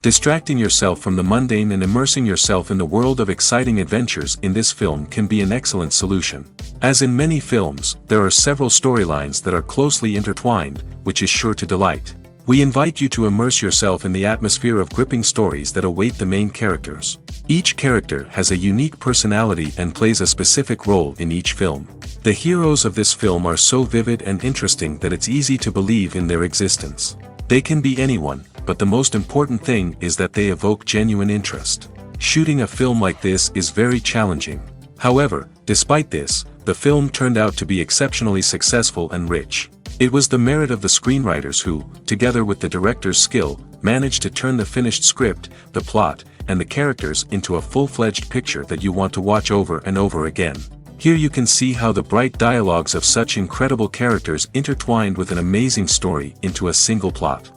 Distracting yourself from the mundane and immersing yourself in the world of exciting adventures in this film can be an excellent solution. As in many films, there are several storylines that are closely intertwined, which is sure to delight. We invite you to immerse yourself in the atmosphere of gripping stories that await the main characters. Each character has a unique personality and plays a specific role in each film. The heroes of this film are so vivid and interesting that it's easy to believe in their existence. They can be anyone, but the most important thing is that they evoke genuine interest. Shooting a film like this is very challenging. However, despite this, the film turned out to be exceptionally successful and rich. It was the merit of the screenwriters who, together with the director's skill, managed to turn the finished script, the plot, and the characters into a full-fledged picture that you want to watch over and over again. Here you can see how the bright dialogues of such incredible characters intertwined with an amazing story into a single plot.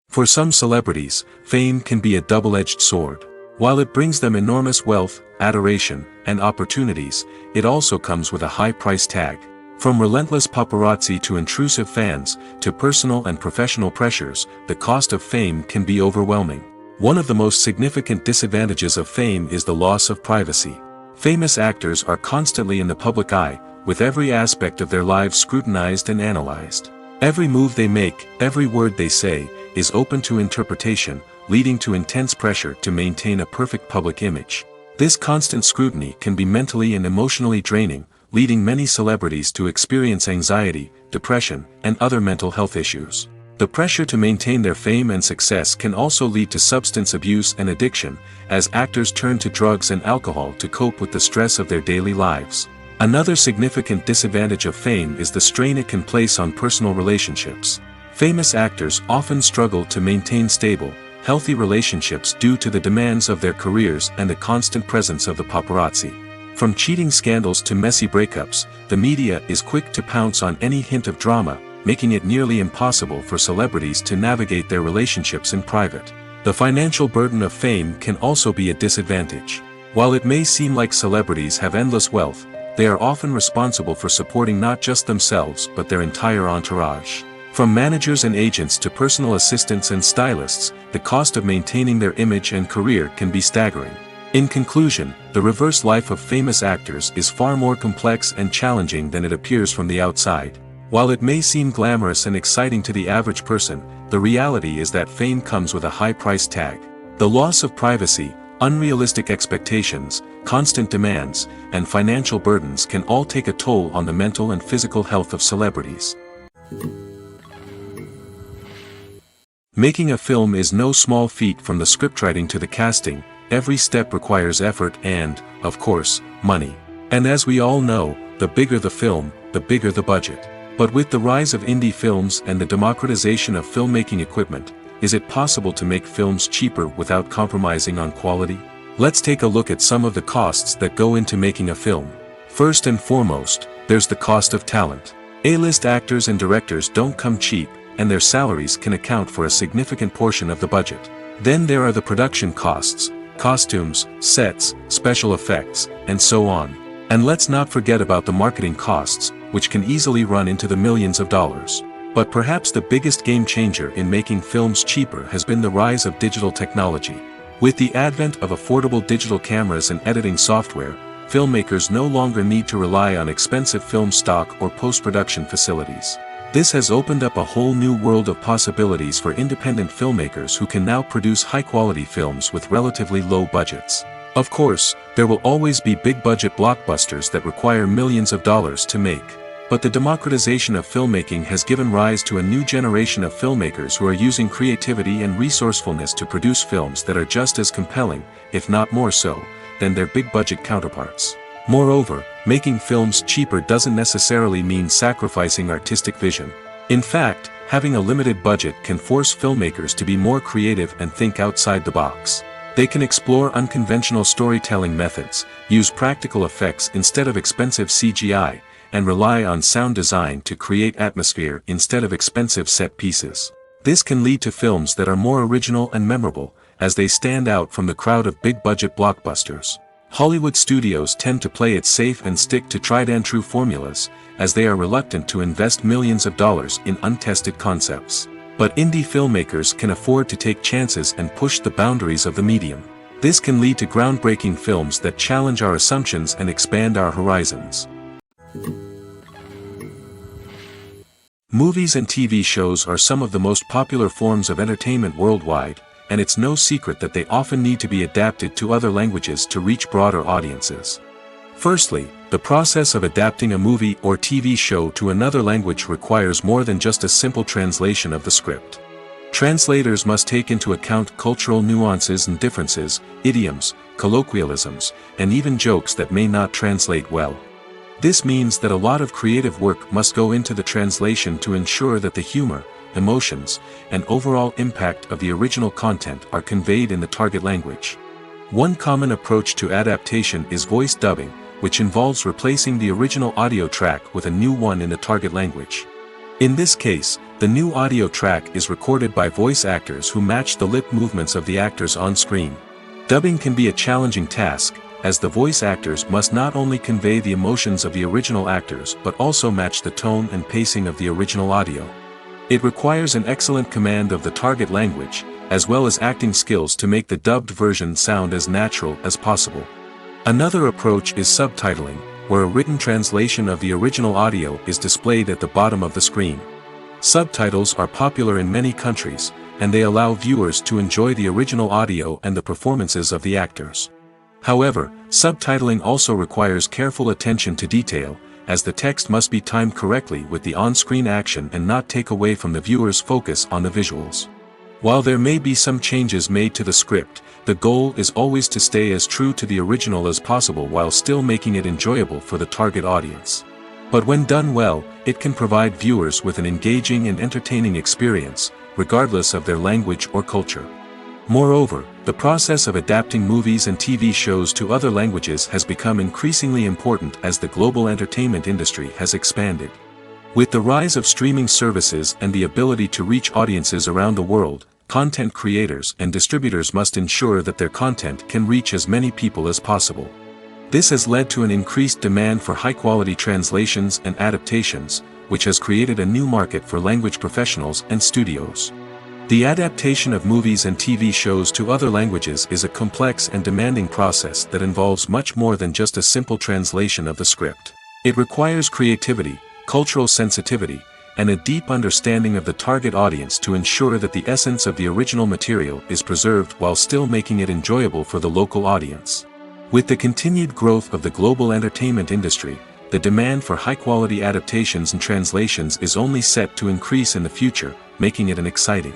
For some celebrities, fame can be a double-edged sword. While it brings them enormous wealth, adoration, and opportunities, it also comes with a high price tag. From relentless paparazzi to intrusive fans, to personal and professional pressures, the cost of fame can be overwhelming. One of the most significant disadvantages of fame is the loss of privacy. Famous actors are constantly in the public eye, with every aspect of their lives scrutinized and analyzed. Every move they make, every word they say, is open to interpretation, leading to intense pressure to maintain a perfect public image. This constant scrutiny can be mentally and emotionally draining, leading many celebrities to experience anxiety, depression, and other mental health issues. The pressure to maintain their fame and success can also lead to substance abuse and addiction, as actors turn to drugs and alcohol to cope with the stress of their daily lives. Another significant disadvantage of fame is the strain it can place on personal relationships. Famous actors often struggle to maintain stable, healthy relationships due to the demands of their careers and the constant presence of the paparazzi. From cheating scandals to messy breakups, the media is quick to pounce on any hint of drama, making it nearly impossible for celebrities to navigate their relationships in private. The financial burden of fame can also be a disadvantage. While it may seem like celebrities have endless wealth, they are often responsible for supporting not just themselves but their entire entourage. From managers and agents to personal assistants and stylists, the cost of maintaining their image and career can be staggering. In conclusion, the reverse life of famous actors is far more complex and challenging than it appears from the outside. While it may seem glamorous and exciting to the average person, the reality is that fame comes with a high price tag. The loss of privacy, unrealistic expectations, constant demands, and financial burdens can all take a toll on the mental and physical health of celebrities. Making a film is no small feat. From the scriptwriting to the casting, every step requires effort and, of course, money. And as we all know, the bigger the film, the bigger the budget. But with the rise of indie films and the democratization of filmmaking equipment, is it possible to make films cheaper without compromising on quality? Let's take a look at some of the costs that go into making a film. First and foremost, there's the cost of talent. A-list actors and directors don't come cheap, and their salaries can account for a significant portion of the budget. Then there are the production costs, costumes, sets, special effects, and so on. And let's not forget about the marketing costs, which can easily run into the millions of dollars. But perhaps the biggest game changer in making films cheaper has been the rise of digital technology. With the advent of affordable digital cameras and editing software, filmmakers no longer need to rely on expensive film stock or post-production facilities. This has opened up a whole new world of possibilities for independent filmmakers who can now produce high-quality films with relatively low budgets. Of course, there will always be big-budget blockbusters that require millions of dollars to make. But the democratization of filmmaking has given rise to a new generation of filmmakers who are using creativity and resourcefulness to produce films that are just as compelling, if not more so, than their big-budget counterparts. Moreover, making films cheaper doesn't necessarily mean sacrificing artistic vision. In fact, having a limited budget can force filmmakers to be more creative and think outside the box. They can explore unconventional storytelling methods, use practical effects instead of expensive CGI, and rely on sound design to create atmosphere instead of expensive set pieces. This can lead to films that are more original and memorable, as they stand out from the crowd of big-budget blockbusters. Hollywood studios tend to play it safe and stick to tried-and-true formulas, as they are reluctant to invest millions of dollars in untested concepts. But indie filmmakers can afford to take chances and push the boundaries of the medium. This can lead to groundbreaking films that challenge our assumptions and expand our horizons. Movies and TV shows are some of the most popular forms of entertainment worldwide, and it's no secret that they often need to be adapted to other languages to reach broader audiences. Firstly, the process of adapting a movie or TV show to another language requires more than just a simple translation of the script. Translators must take into account cultural nuances and differences, idioms, colloquialisms, and even jokes that may not translate well. This means that a lot of creative work must go into the translation to ensure that the humor, emotions, and overall impact of the original content are conveyed in the target language. One common approach to adaptation is voice dubbing, which involves replacing the original audio track with a new one in the target language. In this case, the new audio track is recorded by voice actors who match the lip movements of the actors on screen. Dubbing can be a challenging task, as the voice actors must not only convey the emotions of the original actors but also match the tone and pacing of the original audio. It requires an excellent command of the target language, as well as acting skills to make the dubbed version sound as natural as possible. Another approach is subtitling, where a written translation of the original audio is displayed at the bottom of the screen. Subtitles are popular in many countries, and they allow viewers to enjoy the original audio and the performances of the actors. However, subtitling also requires careful attention to detail, as the text must be timed correctly with the on-screen action and not take away from the viewer's focus on the visuals. While there may be some changes made to the script, the goal is always to stay as true to the original as possible while still making it enjoyable for the target audience. But when done well, it can provide viewers with an engaging and entertaining experience, regardless of their language or culture. Moreover, the process of adapting movies and TV shows to other languages has become increasingly important as the global entertainment industry has expanded. With the rise of streaming services and the ability to reach audiences around the world, content creators and distributors must ensure that their content can reach as many people as possible. This has led to an increased demand for high-quality translations and adaptations, which has created a new market for language professionals and studios. The adaptation of movies and TV shows to other languages is a complex and demanding process that involves much more than just a simple translation of the script. It requires creativity, cultural sensitivity, and a deep understanding of the target audience to ensure that the essence of the original material is preserved while still making it enjoyable for the local audience. With the continued growth of the global entertainment industry, the demand for high-quality adaptations and translations is only set to increase in the future, making it an exciting.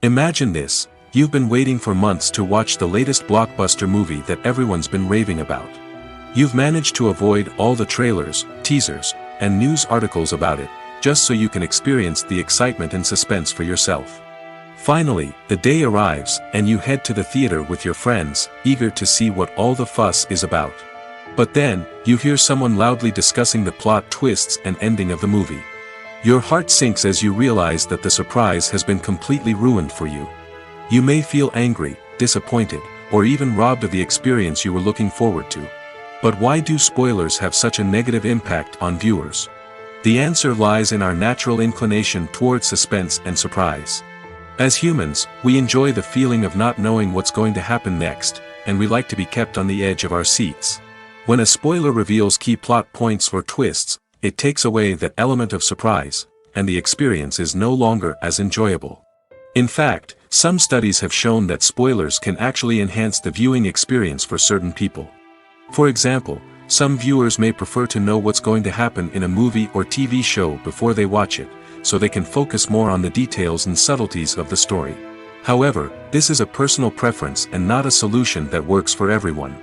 Imagine this: you've been waiting for months to watch the latest blockbuster movie that everyone's been raving about. You've managed to avoid all the trailers, teasers, and news articles about it, just so you can experience the excitement and suspense for yourself. Finally, the day arrives, and you head to the theater with your friends, eager to see what all the fuss is about. But then, you hear someone loudly discussing the plot twists and ending of the movie. Your heart sinks as you realize that the surprise has been completely ruined for you. You may feel angry, disappointed, or even robbed of the experience you were looking forward to. But why do spoilers have such a negative impact on viewers? The answer lies in our natural inclination towards suspense and surprise. As humans, we enjoy the feeling of not knowing what's going to happen next, and we like to be kept on the edge of our seats. When a spoiler reveals key plot points or twists, it takes away that element of surprise, and the experience is no longer as enjoyable. In fact, some studies have shown that spoilers can actually enhance the viewing experience for certain people. For example, some viewers may prefer to know what's going to happen in a movie or TV show before they watch it, so they can focus more on the details and subtleties of the story. However, this is a personal preference and not a solution that works for everyone.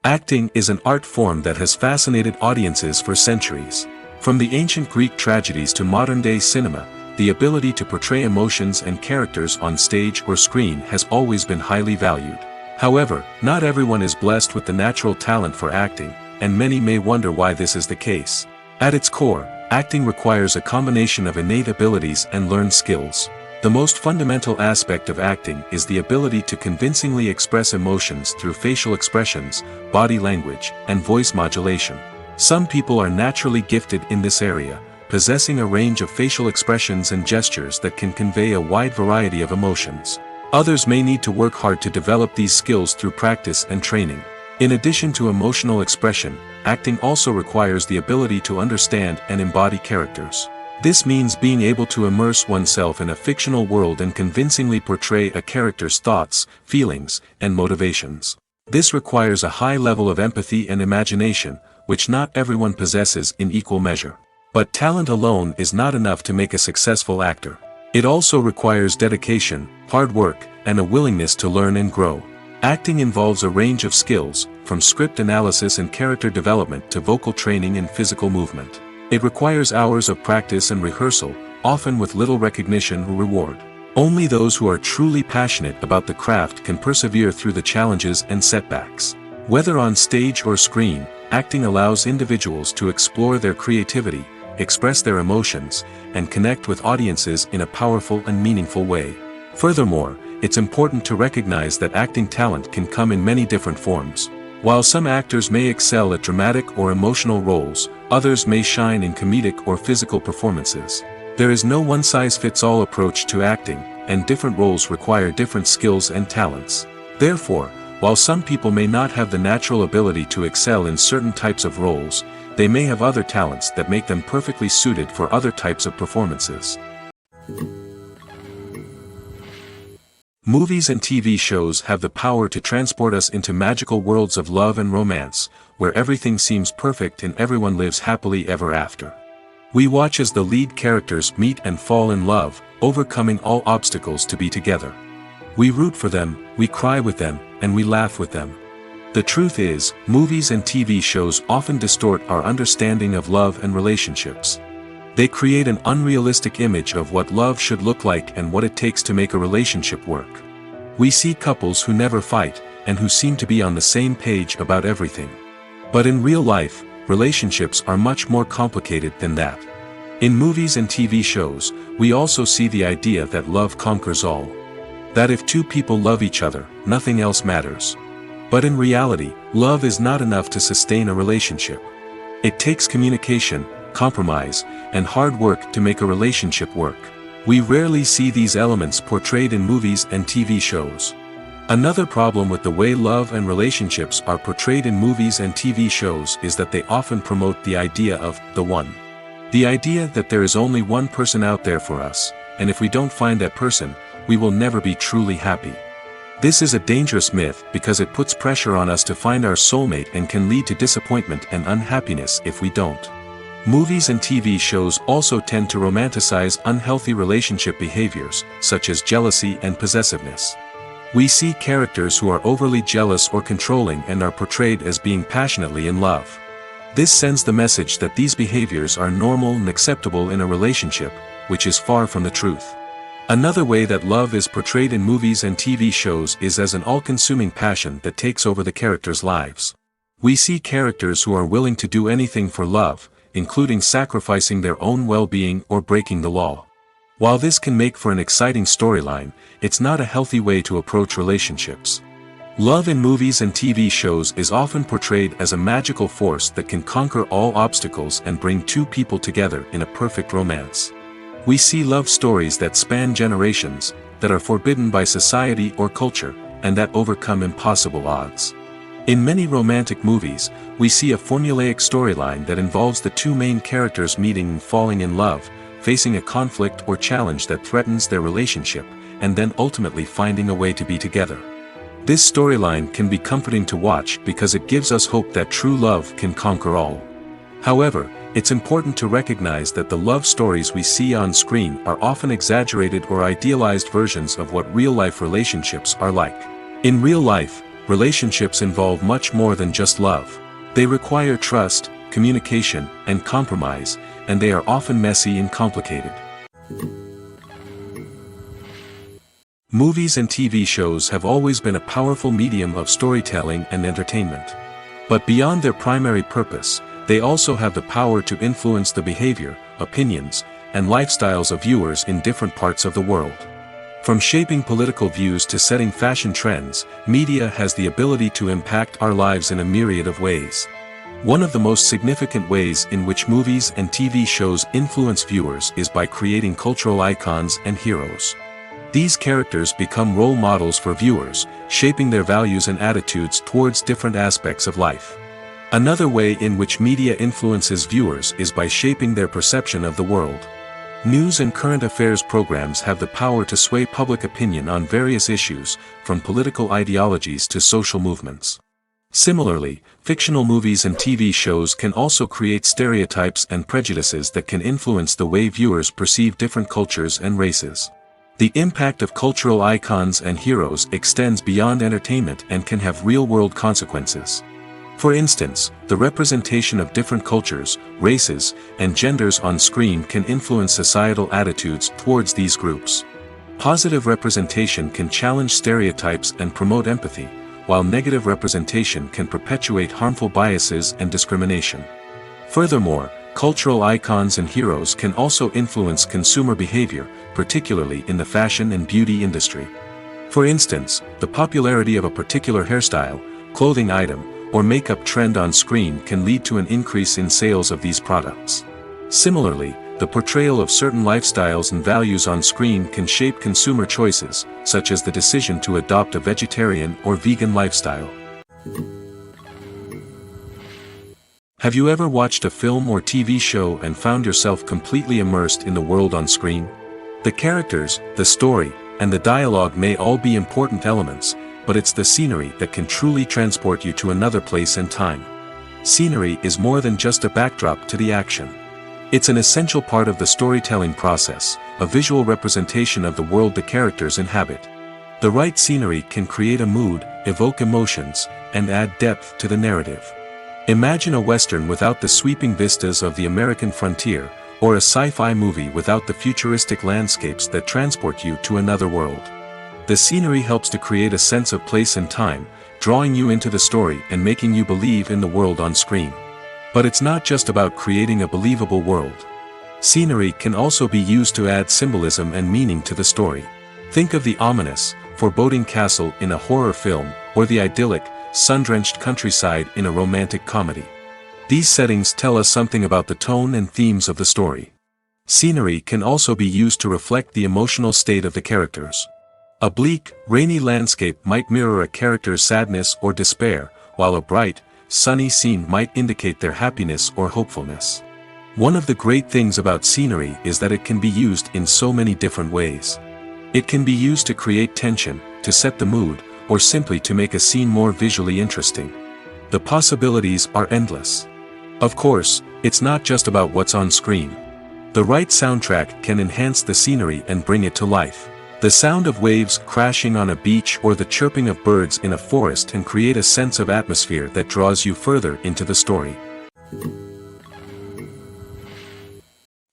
Acting is an art form that has fascinated audiences for centuries. From the ancient Greek tragedies to modern-day cinema, the ability to portray emotions and characters on stage or screen has always been highly valued. However, not everyone is blessed with the natural talent for acting, and many may wonder why this is the case. At its core, acting requires a combination of innate abilities and learned skills. The most fundamental aspect of acting is the ability to convincingly express emotions through facial expressions, body language, and voice modulation. Some people are naturally gifted in this area, possessing a range of facial expressions and gestures that can convey a wide variety of emotions. Others may need to work hard to develop these skills through practice and training. In addition to emotional expression, acting also requires the ability to understand and embody characters. This means being able to immerse oneself in a fictional world and convincingly portray a character's thoughts, feelings, and motivations. This requires a high level of empathy and imagination, which not everyone possesses in equal measure. But talent alone is not enough to make a successful actor. It also requires dedication, hard work, and a willingness to learn and grow. Acting involves a range of skills, from script analysis and character development to vocal training and physical movement. It requires hours of practice and rehearsal, often with little recognition or reward. Only those who are truly passionate about the craft can persevere through the challenges and setbacks. Whether on stage or screen, acting allows individuals to explore their creativity, express their emotions, and connect with audiences in a powerful and meaningful way. Furthermore, it's important to recognize that acting talent can come in many different forms. While some actors may excel at dramatic or emotional roles, others may shine in comedic or physical performances. There is no one-size-fits-all approach to acting, and different roles require different skills and talents. Therefore, while some people may not have the natural ability to excel in certain types of roles, they may have other talents that make them perfectly suited for other types of performances. Movies and TV shows have the power to transport us into magical worlds of love and romance, where everything seems perfect and everyone lives happily ever after. We watch as the lead characters meet and fall in love, overcoming all obstacles to be together. We root for them, we cry with them, and we laugh with them. The truth is, movies and TV shows often distort our understanding of love and relationships. They create an unrealistic image of what love should look like and what it takes to make a relationship work. We see couples who never fight, and who seem to be on the same page about everything. But in real life, relationships are much more complicated than that. In movies and TV shows, we also see the idea that love conquers all. That if two people love each other, nothing else matters. But in reality, love is not enough to sustain a relationship. It takes communication, compromise, and hard work to make a relationship work. We rarely see these elements portrayed in movies and TV shows. Another problem with the way love and relationships are portrayed in movies and TV shows is that they often promote the idea of the one. The idea that there is only one person out there for us, and if we don't find that person, we will never be truly happy. This is a dangerous myth because it puts pressure on us to find our soulmate and can lead to disappointment and unhappiness if we don't. Movies and TV shows also tend to romanticize unhealthy relationship behaviors, such as jealousy and possessiveness. We see characters who are overly jealous or controlling and are portrayed as being passionately in love. This sends the message that these behaviors are normal and acceptable in a relationship, which is far from the truth. Another way that love is portrayed in movies and TV shows is as an all-consuming passion that takes over the characters' lives. We see characters who are willing to do anything for love, including sacrificing their own well-being or breaking the law. While this can make for an exciting storyline, it's not a healthy way to approach relationships. Love in movies and TV shows is often portrayed as a magical force that can conquer all obstacles and bring two people together in a perfect romance. We see love stories that span generations, that are forbidden by society or culture, and that overcome impossible odds. In many romantic movies, we see a formulaic storyline that involves the two main characters meeting and falling in love, facing a conflict or challenge that threatens their relationship, and then ultimately finding a way to be together. This storyline can be comforting to watch because it gives us hope that true love can conquer all. However, it's important to recognize that the love stories we see on screen are often exaggerated or idealized versions of what real-life relationships are like. In real life, relationships involve much more than just love. They require trust, communication, and compromise, and they are often messy and complicated. Movies and TV shows have always been a powerful medium of storytelling and entertainment. But beyond their primary purpose, they also have the power to influence the behavior, opinions, and lifestyles of viewers in different parts of the world. From shaping political views to setting fashion trends, media has the ability to impact our lives in a myriad of ways. One of the most significant ways in which movies and TV shows influence viewers is by creating cultural icons and heroes. These characters become role models for viewers, shaping their values and attitudes towards different aspects of life. Another way in which media influences viewers is by shaping their perception of the world. News and current affairs programs have the power to sway public opinion on various issues, from political ideologies to social movements. Similarly, fictional movies and TV shows can also create stereotypes and prejudices that can influence the way viewers perceive different cultures and races. The impact of cultural icons and heroes extends beyond entertainment and can have real-world consequences. For instance, the representation of different cultures, races, and genders on screen can influence societal attitudes towards these groups. Positive representation can challenge stereotypes and promote empathy, while negative representation can perpetuate harmful biases and discrimination. Furthermore, cultural icons and heroes can also influence consumer behavior, particularly in the fashion and beauty industry. For instance, the popularity of a particular hairstyle, clothing item, or makeup trend on screen can lead to an increase in sales of these products. Similarly, the portrayal of certain lifestyles and values on screen can shape consumer choices, such as the decision to adopt a vegetarian or vegan lifestyle. Have you ever watched a film or TV show and found yourself completely immersed in the world on screen? The characters, the story, and the dialogue may all be important elements, but it's the scenery that can truly transport you to another place and time. Scenery is more than just a backdrop to the action. It's an essential part of the storytelling process, a visual representation of the world the characters inhabit. The right scenery can create a mood, evoke emotions, and add depth to the narrative. Imagine a Western without the sweeping vistas of the American frontier, or a sci-fi movie without the futuristic landscapes that transport you to another world. The scenery helps to create a sense of place and time, drawing you into the story and making you believe in the world on screen. But it's not just about creating a believable world. Scenery can also be used to add symbolism and meaning to the story. Think of the ominous, foreboding castle in a horror film, or the idyllic, sun-drenched countryside in a romantic comedy. These settings tell us something about the tone and themes of the story. Scenery can also be used to reflect the emotional state of the characters. A bleak, rainy landscape might mirror a character's sadness or despair, while a bright, sunny scene might indicate their happiness or hopefulness. One of the great things about scenery is that it can be used in so many different ways. It can be used to create tension, to set the mood, or simply to make a scene more visually interesting. The possibilities are endless. Of course, it's not just about what's on screen. The right soundtrack can enhance the scenery and bring it to life. The sound of waves crashing on a beach or the chirping of birds in a forest can create a sense of atmosphere that draws you further into the story.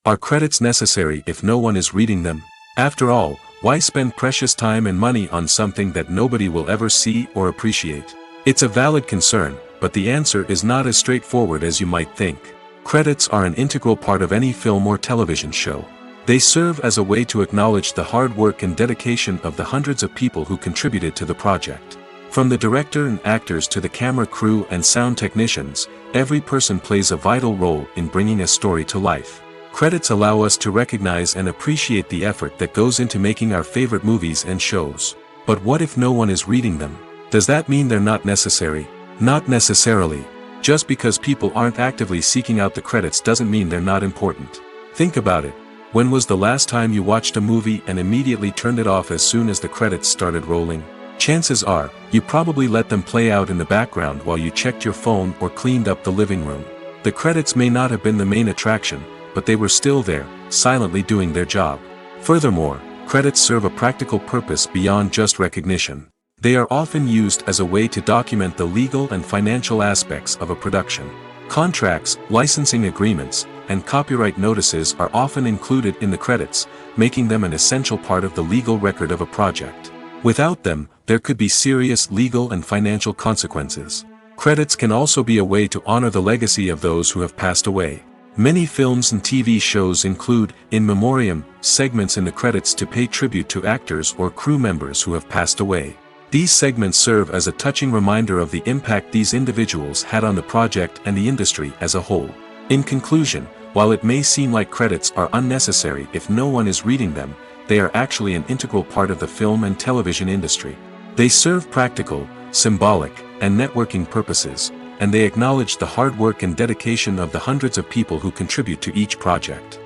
Are credits necessary if no one is reading them? After all, why spend precious time and money on something that nobody will ever see or appreciate? It's a valid concern, but the answer is not as straightforward as you might think. Credits are an integral part of any film or television show. They serve as a way to acknowledge the hard work and dedication of the hundreds of people who contributed to the project. From the director and actors to the camera crew and sound technicians, every person plays a vital role in bringing a story to life. Credits allow us to recognize and appreciate the effort that goes into making our favorite movies and shows. But what if no one is reading them? Does that mean they're not necessary? Not necessarily. Just because people aren't actively seeking out the credits doesn't mean they're not important. Think about it. When was the last time you watched a movie and immediately turned it off as soon as the credits started rolling? Chances are, you probably let them play out in the background while you checked your phone or cleaned up the living room. The credits may not have been the main attraction, but they were still there, silently doing their job. Furthermore, credits serve a practical purpose beyond just recognition. They are often used as a way to document the legal and financial aspects of a production. Contracts, licensing agreements, and copyright notices are often included in the credits, making them an essential part of the legal record of a project. Without them, there could be serious legal and financial consequences. Credits can also be a way to honor the legacy of those who have passed away. Many films and TV shows include, in memoriam, segments in the credits to pay tribute to actors or crew members who have passed away. These segments serve as a touching reminder of the impact these individuals had on the project and the industry as a whole. In conclusion, while it may seem like credits are unnecessary if no one is reading them, they are actually an integral part of the film and television industry. They serve practical, symbolic, and networking purposes, and they acknowledge the hard work and dedication of the hundreds of people who contribute to each project.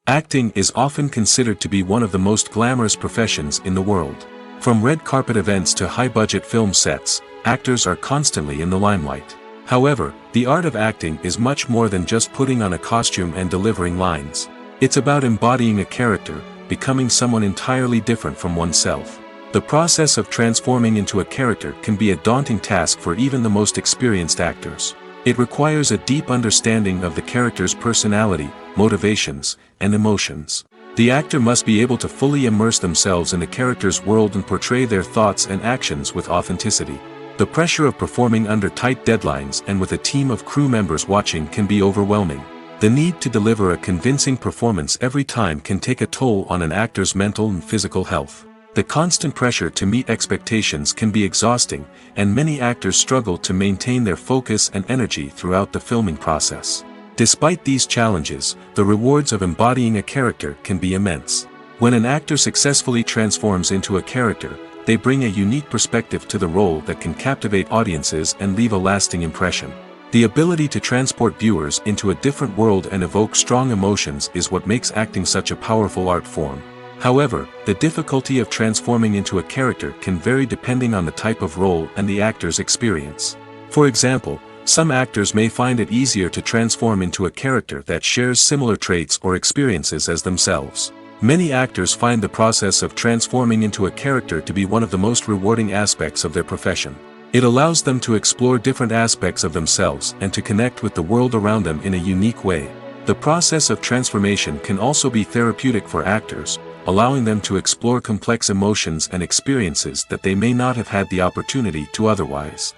Acting is often considered to be one of the most glamorous professions in the world. From red carpet events to high-budget film sets, actors are constantly in the limelight. However, the art of acting is much more than just putting on a costume and delivering lines. It's about embodying a character, becoming someone entirely different from oneself. The process of transforming into a character can be a daunting task for even the most experienced actors. It requires a deep understanding of the character's personality, motivations, and emotions. The actor must be able to fully immerse themselves in the character's world and portray their thoughts and actions with authenticity. The pressure of performing under tight deadlines and with a team of crew members watching can be overwhelming. The need to deliver a convincing performance every time can take a toll on an actor's mental and physical health. The constant pressure to meet expectations can be exhausting, and many actors struggle to maintain their focus and energy throughout the filming process. Despite these challenges, the rewards of embodying a character can be immense. When an actor successfully transforms into a character, they bring a unique perspective to the role that can captivate audiences and leave a lasting impression. The ability to transport viewers into a different world and evoke strong emotions is what makes acting such a powerful art form. However, the difficulty of transforming into a character can vary depending on the type of role and the actor's experience. For example, some actors may find it easier to transform into a character that shares similar traits or experiences as themselves. Many actors find the process of transforming into a character to be one of the most rewarding aspects of their profession. It allows them to explore different aspects of themselves and to connect with the world around them in a unique way. The process of transformation can also be therapeutic for actors, allowing them to explore complex emotions and experiences that they may not have had the opportunity to otherwise.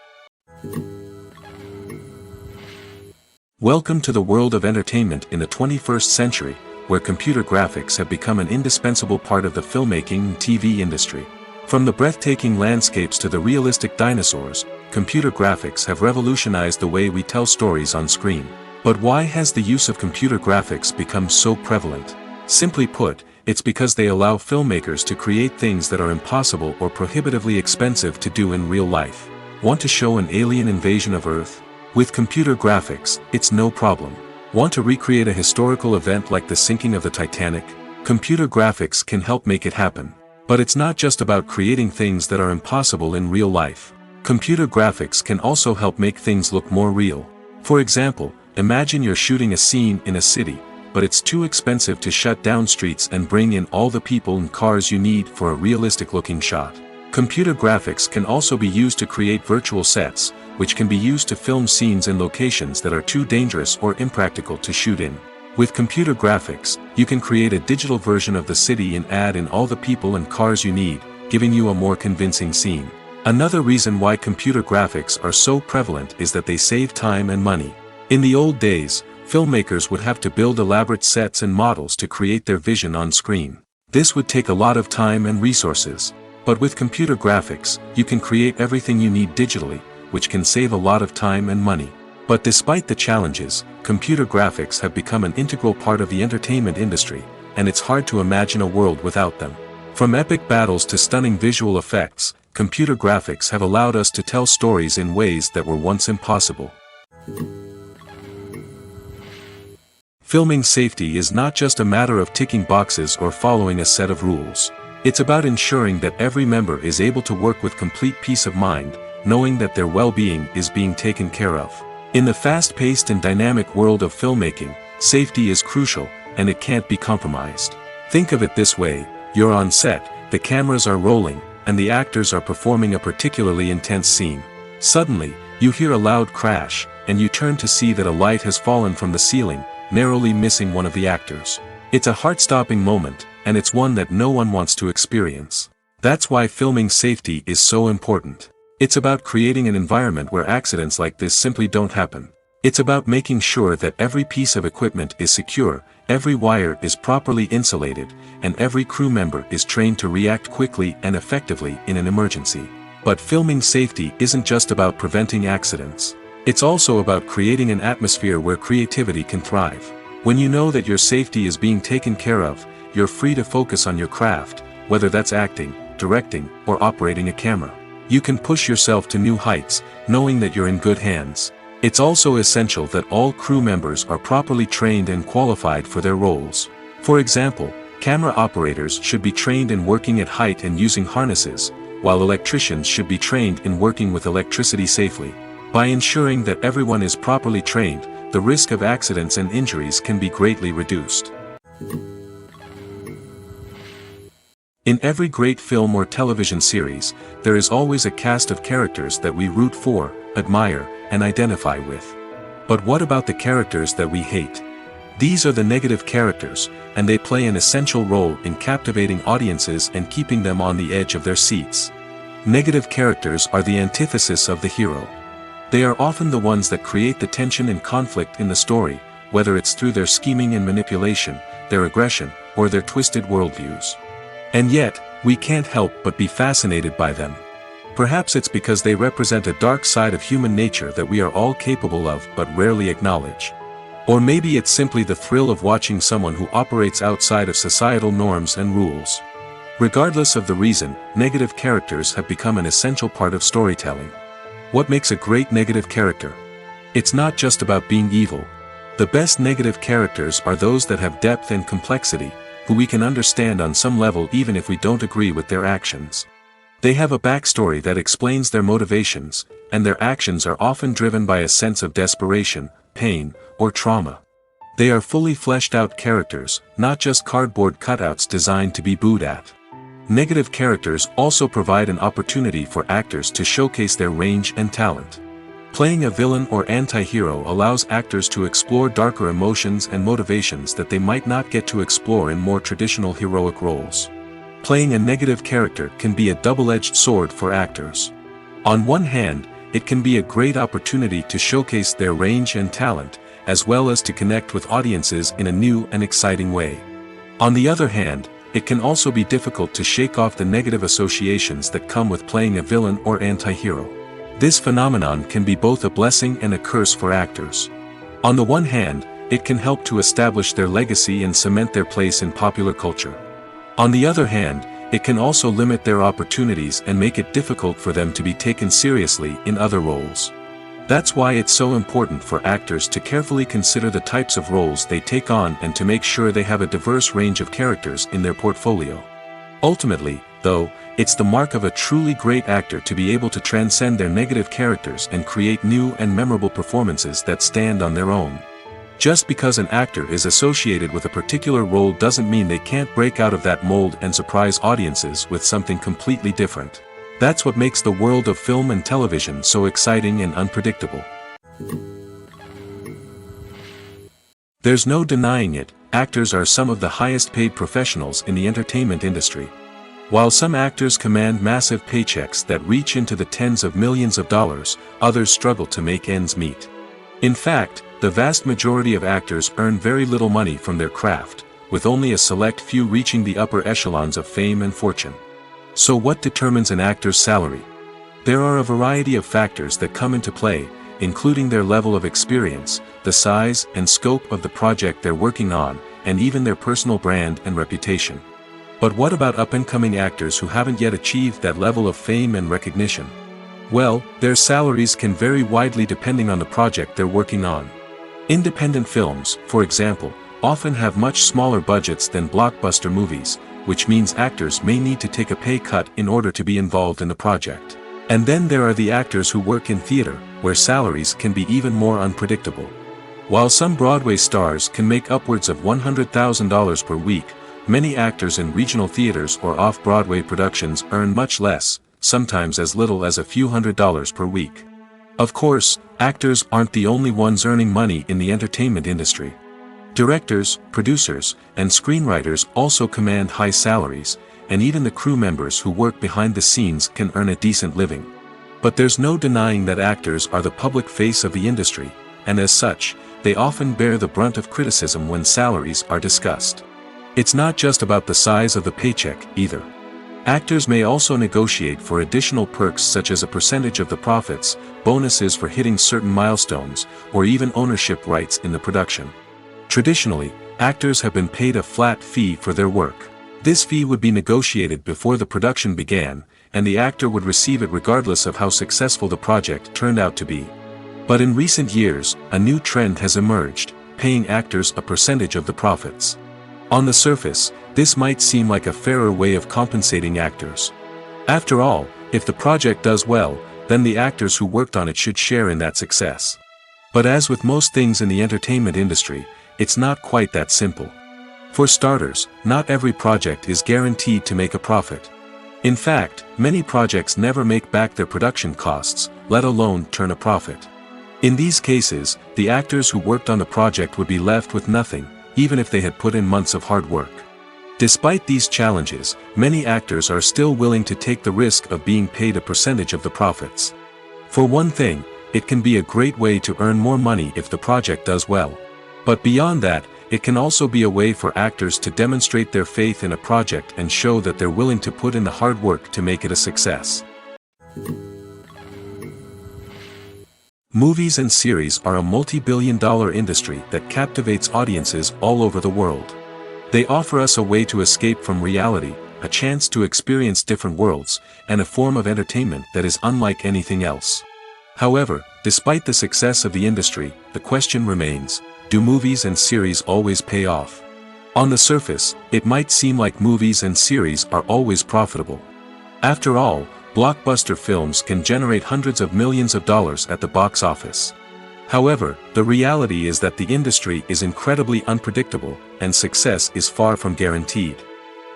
Welcome to the world of entertainment in the 21st century, where computer graphics have become an indispensable part of the filmmaking and TV industry. From the breathtaking landscapes to the realistic dinosaurs, computer graphics have revolutionized the way we tell stories on screen. But why has the use of computer graphics become so prevalent? Simply put, it's because they allow filmmakers to create things that are impossible or prohibitively expensive to do in real life. Want to show an alien invasion of Earth? With computer graphics, it's no problem. Want to recreate a historical event like the sinking of the Titanic? Computer graphics can help make it happen. But it's not just about creating things that are impossible in real life. Computer graphics can also help make things look more real. For example, imagine you're shooting a scene in a city, but it's too expensive to shut down streets and bring in all the people and cars you need for a realistic-looking shot. Computer graphics can also be used to create virtual sets, which can be used to film scenes in locations that are too dangerous or impractical to shoot in. With computer graphics, you can create a digital version of the city and add in all the people and cars you need, giving you a more convincing scene. Another reason why computer graphics are so prevalent is that they save time and money. In the old days, filmmakers would have to build elaborate sets and models to create their vision on screen. This would take a lot of time and resources. But with computer graphics, you can create everything you need digitally, which can save a lot of time and money. But despite the challenges, computer graphics have become an integral part of the entertainment industry, and it's hard to imagine a world without them. From epic battles to stunning visual effects, computer graphics have allowed us to tell stories in ways that were once impossible. Filming safety is not just a matter of ticking boxes or following a set of rules. It's about ensuring that every member is able to work with complete peace of mind, knowing that their well-being is being taken care of. In the fast-paced and dynamic world of filmmaking, safety is crucial, and it can't be compromised. Think of it this way: you're on set, the cameras are rolling, and the actors are performing a particularly intense scene. Suddenly, you hear a loud crash, and you turn to see that a light has fallen from the ceiling, narrowly missing one of the actors. It's a heart-stopping moment, and it's one that no one wants to experience. That's why filming safety is so important. It's about creating an environment where accidents like this simply don't happen. It's about making sure that every piece of equipment is secure, every wire is properly insulated, and every crew member is trained to react quickly and effectively in an emergency. But filming safety isn't just about preventing accidents. It's also about creating an atmosphere where creativity can thrive. When you know that your safety is being taken care of, you're free to focus on your craft, whether that's acting, directing, or operating a camera. You can push yourself to new heights, knowing that you're in good hands. It's also essential that all crew members are properly trained and qualified for their roles. For example, camera operators should be trained in working at height and using harnesses, while electricians should be trained in working with electricity safely. By ensuring that everyone is properly trained, the risk of accidents and injuries can be greatly reduced. In every great film or television series, there is always a cast of characters that we root for, admire, and identify with. But what about the characters that we hate? These are the negative characters, and they play an essential role in captivating audiences and keeping them on the edge of their seats. Negative characters are the antithesis of the hero. They are often the ones that create the tension and conflict in the story, whether it's through their scheming and manipulation, their aggression, or their twisted worldviews. And yet, we can't help but be fascinated by them. Perhaps it's because they represent a dark side of human nature that we are all capable of but rarely acknowledge. Or maybe it's simply the thrill of watching someone who operates outside of societal norms and rules. Regardless of the reason, negative characters have become an essential part of storytelling. What makes a great negative character? It's not just about being evil. The best negative characters are those that have depth and complexity, who we can understand on some level even if we don't agree with their actions. They have a backstory that explains their motivations, and their actions are often driven by a sense of desperation, pain, or trauma. They are fully fleshed out characters, not just cardboard cutouts designed to be booed at. Negative characters also provide an opportunity for actors to showcase their range and talent. Playing a villain or anti-hero allows actors to explore darker emotions and motivations that they might not get to explore in more traditional heroic roles. Playing a negative character can be a double-edged sword for actors. On one hand, it can be a great opportunity to showcase their range and talent, as well as to connect with audiences in a new and exciting way. On the other hand, it can also be difficult to shake off the negative associations that come with playing a villain or anti-hero. This phenomenon can be both a blessing and a curse for actors. On the one hand, it can help to establish their legacy and cement their place in popular culture. On the other hand, it can also limit their opportunities and make it difficult for them to be taken seriously in other roles. That's why it's so important for actors to carefully consider the types of roles they take on and to make sure they have a diverse range of characters in their portfolio. Ultimately, though, it's the mark of a truly great actor to be able to transcend their negative characters and create new and memorable performances that stand on their own. Just because an actor is associated with a particular role doesn't mean they can't break out of that mold and surprise audiences with something completely different. That's what makes the world of film and television so exciting and unpredictable. There's no denying it, actors are some of the highest paid professionals in the entertainment industry. While some actors command massive paychecks that reach into the tens of millions of dollars, others struggle to make ends meet. In fact, the vast majority of actors earn very little money from their craft, with only a select few reaching the upper echelons of fame and fortune. So what determines an actor's salary? There are a variety of factors that come into play, including their level of experience, the size and scope of the project they're working on, and even their personal brand and reputation. But what about up-and-coming actors who haven't yet achieved that level of fame and recognition? Well, their salaries can vary widely depending on the project they're working on. Independent films, for example, often have much smaller budgets than blockbuster movies, which means actors may need to take a pay cut in order to be involved in the project. And then there are the actors who work in theater, where salaries can be even more unpredictable. While some Broadway stars can make upwards of $100,000 per week, many actors in regional theaters or off-Broadway productions earn much less, sometimes as little as a few $100s per week. Of course, actors aren't the only ones earning money in the entertainment industry. Directors, producers, and screenwriters also command high salaries, and even the crew members who work behind the scenes can earn a decent living. But there's no denying that actors are the public face of the industry, and as such, they often bear the brunt of criticism when salaries are discussed. It's not just about the size of the paycheck, either. Actors may also negotiate for additional perks such as a percentage of the profits, bonuses for hitting certain milestones, or even ownership rights in the production. Traditionally, actors have been paid a flat fee for their work. This fee would be negotiated before the production began, and the actor would receive it regardless of how successful the project turned out to be. But in recent years, a new trend has emerged, paying actors a percentage of the profits. On the surface, this might seem like a fairer way of compensating actors. After all, if the project does well, then the actors who worked on it should share in that success. But as with most things in the entertainment industry, it's not quite that simple. For starters, not every project is guaranteed to make a profit. In fact, many projects never make back their production costs, let alone turn a profit. In these cases, the actors who worked on the project would be left with nothing, even if they had put in months of hard work. Despite these challenges, many actors are still willing to take the risk of being paid a percentage of the profits. For one thing, it can be a great way to earn more money if the project does well. But beyond that, it can also be a way for actors to demonstrate their faith in a project and show that they're willing to put in the hard work to make it a success. Movies and series are a multi-billion-dollar industry that captivates audiences all over the world. They offer us a way to escape from reality, a chance to experience different worlds, and a form of entertainment that is unlike anything else. However, despite the success of the industry, the question remains, do movies and series always pay off? On the surface, it might seem like movies and series are always profitable. After all, blockbuster films can generate hundreds of millions of dollars at the box office. However, the reality is that the industry is incredibly unpredictable, and success is far from guaranteed.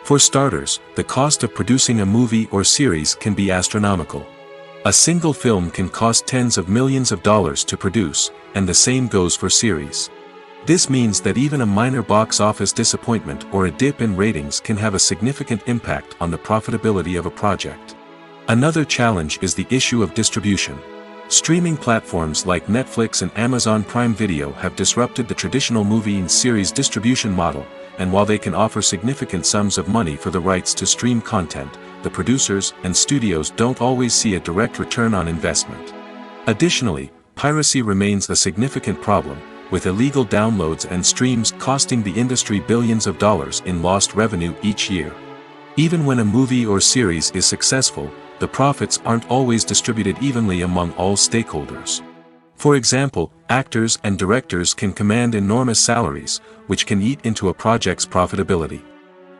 For starters, the cost of producing a movie or series can be astronomical. A single film can cost tens of millions of dollars to produce, and the same goes for series. This means that even a minor box office disappointment or a dip in ratings can have a significant impact on the profitability of a project. Another challenge is the issue of distribution. Streaming platforms like Netflix and Amazon Prime Video have disrupted the traditional movie and series distribution model, and while they can offer significant sums of money for the rights to stream content, the producers and studios don't always see a direct return on investment. Additionally, piracy remains a significant problem, with illegal downloads and streams costing the industry billions of dollars in lost revenue each year. Even when a movie or series is successful, the profits aren't always distributed evenly among all stakeholders. For example, actors and directors can command enormous salaries, which can eat into a project's profitability.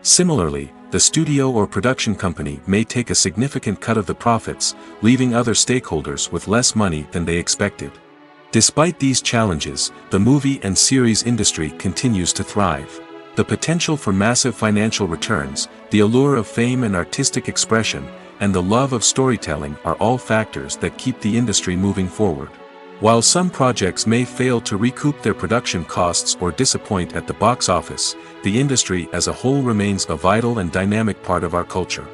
Similarly, the studio or production company may take a significant cut of the profits, leaving other stakeholders with less money than they expected. Despite these challenges, the movie and series industry continues to thrive. The potential for massive financial returns, the allure of fame and artistic expression, and the love of storytelling are all factors that keep the industry moving forward. While some projects may fail to recoup their production costs or disappoint at the box office, the industry as a whole remains a vital and dynamic part of our culture.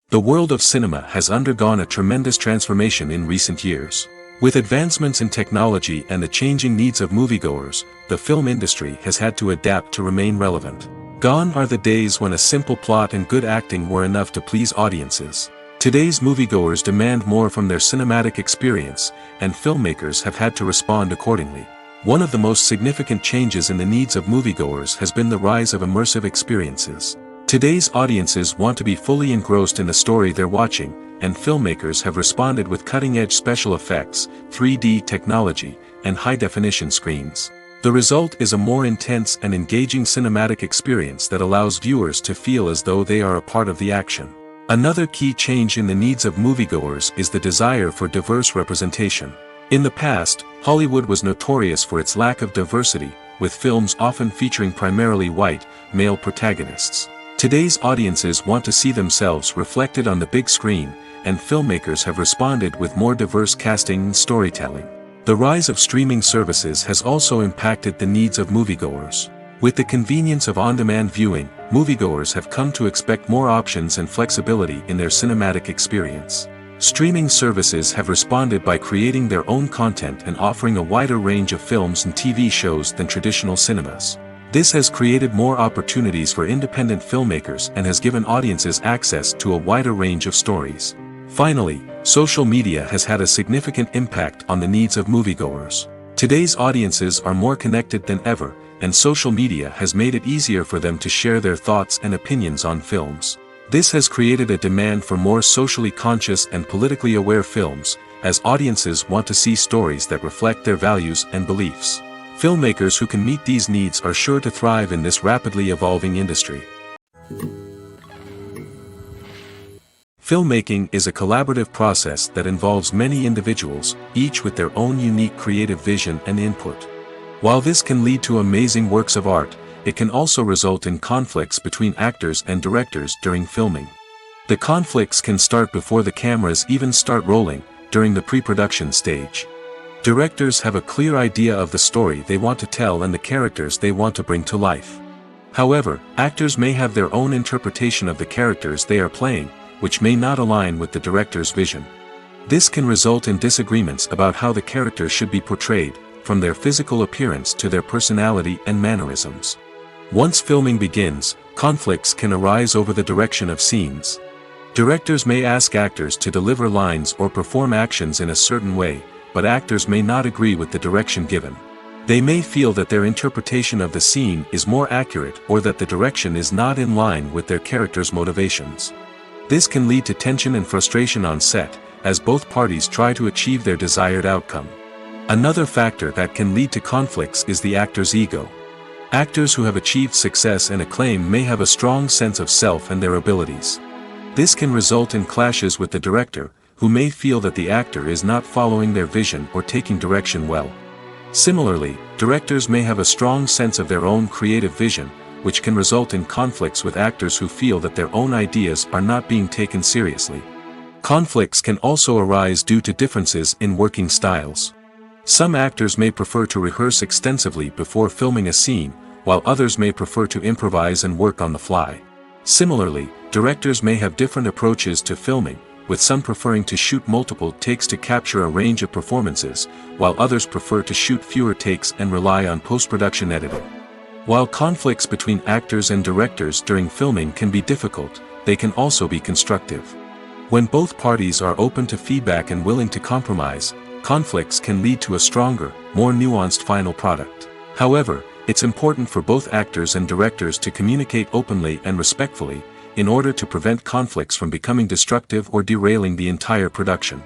The world of cinema has undergone a tremendous transformation in recent years. With advancements in technology and the changing needs of moviegoers, the film industry has had to adapt to remain relevant. Gone are the days when a simple plot and good acting were enough to please audiences. Today's moviegoers demand more from their cinematic experience, and filmmakers have had to respond accordingly. One of the most significant changes in the needs of moviegoers has been the rise of immersive experiences. Today's audiences want to be fully engrossed in the story they're watching, and filmmakers have responded with cutting-edge special effects, 3D technology, and high-definition screens. The result is a more intense and engaging cinematic experience that allows viewers to feel as though they are a part of the action. Another key change in the needs of moviegoers is the desire for diverse representation. In the past, Hollywood was notorious for its lack of diversity, with films often featuring primarily white, male protagonists. Today's audiences want to see themselves reflected on the big screen, and filmmakers have responded with more diverse casting and storytelling. The rise of streaming services has also impacted the needs of moviegoers. With the convenience of on-demand viewing, moviegoers have come to expect more options and flexibility in their cinematic experience. Streaming services have responded by creating their own content and offering a wider range of films and TV shows than traditional cinemas. This has created more opportunities for independent filmmakers and has given audiences access to a wider range of stories. Finally, social media has had a significant impact on the needs of moviegoers. Today's audiences are more connected than ever, and social media has made it easier for them to share their thoughts and opinions on films. This has created a demand for more socially conscious and politically aware films, as audiences want to see stories that reflect their values and beliefs. Filmmakers who can meet these needs are sure to thrive in this rapidly evolving industry. Filmmaking is a collaborative process that involves many individuals, each with their own unique creative vision and input. While this can lead to amazing works of art, it can also result in conflicts between actors and directors during filming. The conflicts can start before the cameras even start rolling, during the pre-production stage. Directors have a clear idea of the story they want to tell and the characters they want to bring to life. However, actors may have their own interpretation of the characters they are playing, which may not align with the director's vision. This can result in disagreements about how the characters should be portrayed, from their physical appearance to their personality and mannerisms. Once filming begins, conflicts can arise over the direction of scenes. Directors may ask actors to deliver lines or perform actions in a certain way, but actors may not agree with the direction given. They may feel that their interpretation of the scene is more accurate or that the direction is not in line with their character's motivations. This can lead to tension and frustration on set, as both parties try to achieve their desired outcome. Another factor that can lead to conflicts is the actor's ego. Actors who have achieved success and acclaim may have a strong sense of self and their abilities. This can result in clashes with the director, who may feel that the actor is not following their vision or taking direction well. Similarly, directors may have a strong sense of their own creative vision, which can result in conflicts with actors who feel that their own ideas are not being taken seriously. Conflicts can also arise due to differences in working styles. Some actors may prefer to rehearse extensively before filming a scene, while others may prefer to improvise and work on the fly. Similarly, directors may have different approaches to filming, with some preferring to shoot multiple takes to capture a range of performances, while others prefer to shoot fewer takes and rely on post-production editing. While conflicts between actors and directors during filming can be difficult, they can also be constructive. When both parties are open to feedback and willing to compromise, conflicts can lead to a stronger, more nuanced final product. However, it's important for both actors and directors to communicate openly and respectfully, in order to prevent conflicts from becoming destructive or derailing the entire production.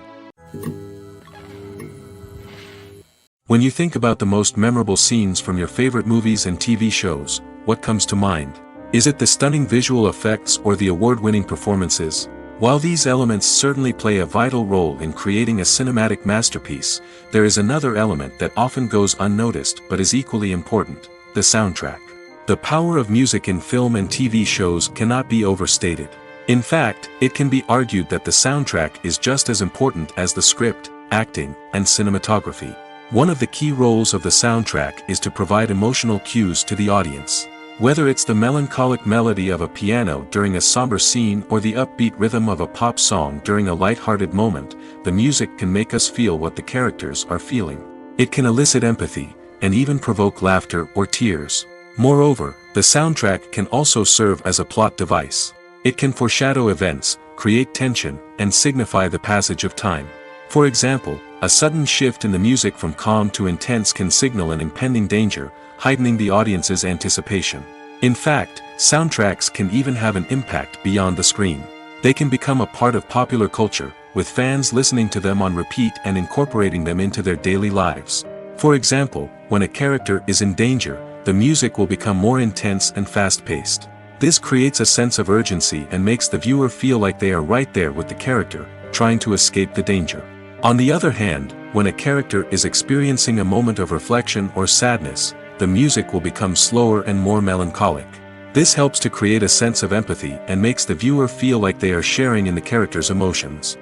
When you think about the most memorable scenes from your favorite movies and TV shows, what comes to mind? Is it the stunning visual effects or the award-winning performances? While these elements certainly play a vital role in creating a cinematic masterpiece, there is another element that often goes unnoticed but is equally important: the soundtrack. The power of music in film and TV shows cannot be overstated. In fact, it can be argued that the soundtrack is just as important as the script, acting, and cinematography. One of the key roles of the soundtrack is to provide emotional cues to the audience. Whether it's the melancholic melody of a piano during a somber scene or the upbeat rhythm of a pop song during a light-hearted moment, the music can make us feel what the characters are feeling. It can elicit empathy, and even provoke laughter or tears. Moreover, the soundtrack can also serve as a plot device. It can foreshadow events, create tension, and signify the passage of time. For example, a sudden shift in the music from calm to intense can signal an impending danger, heightening the audience's anticipation. In fact, soundtracks can even have an impact beyond the screen. They can become a part of popular culture, with fans listening to them on repeat and incorporating them into their daily lives. For example, when a character is in danger, the music will become more intense and fast-paced. This creates a sense of urgency and makes the viewer feel like they are right there with the character, trying to escape the danger. On the other hand, when a character is experiencing a moment of reflection or sadness, the music will become slower and more melancholic. This helps to create a sense of empathy and makes the viewer feel like they are sharing in the character's emotions.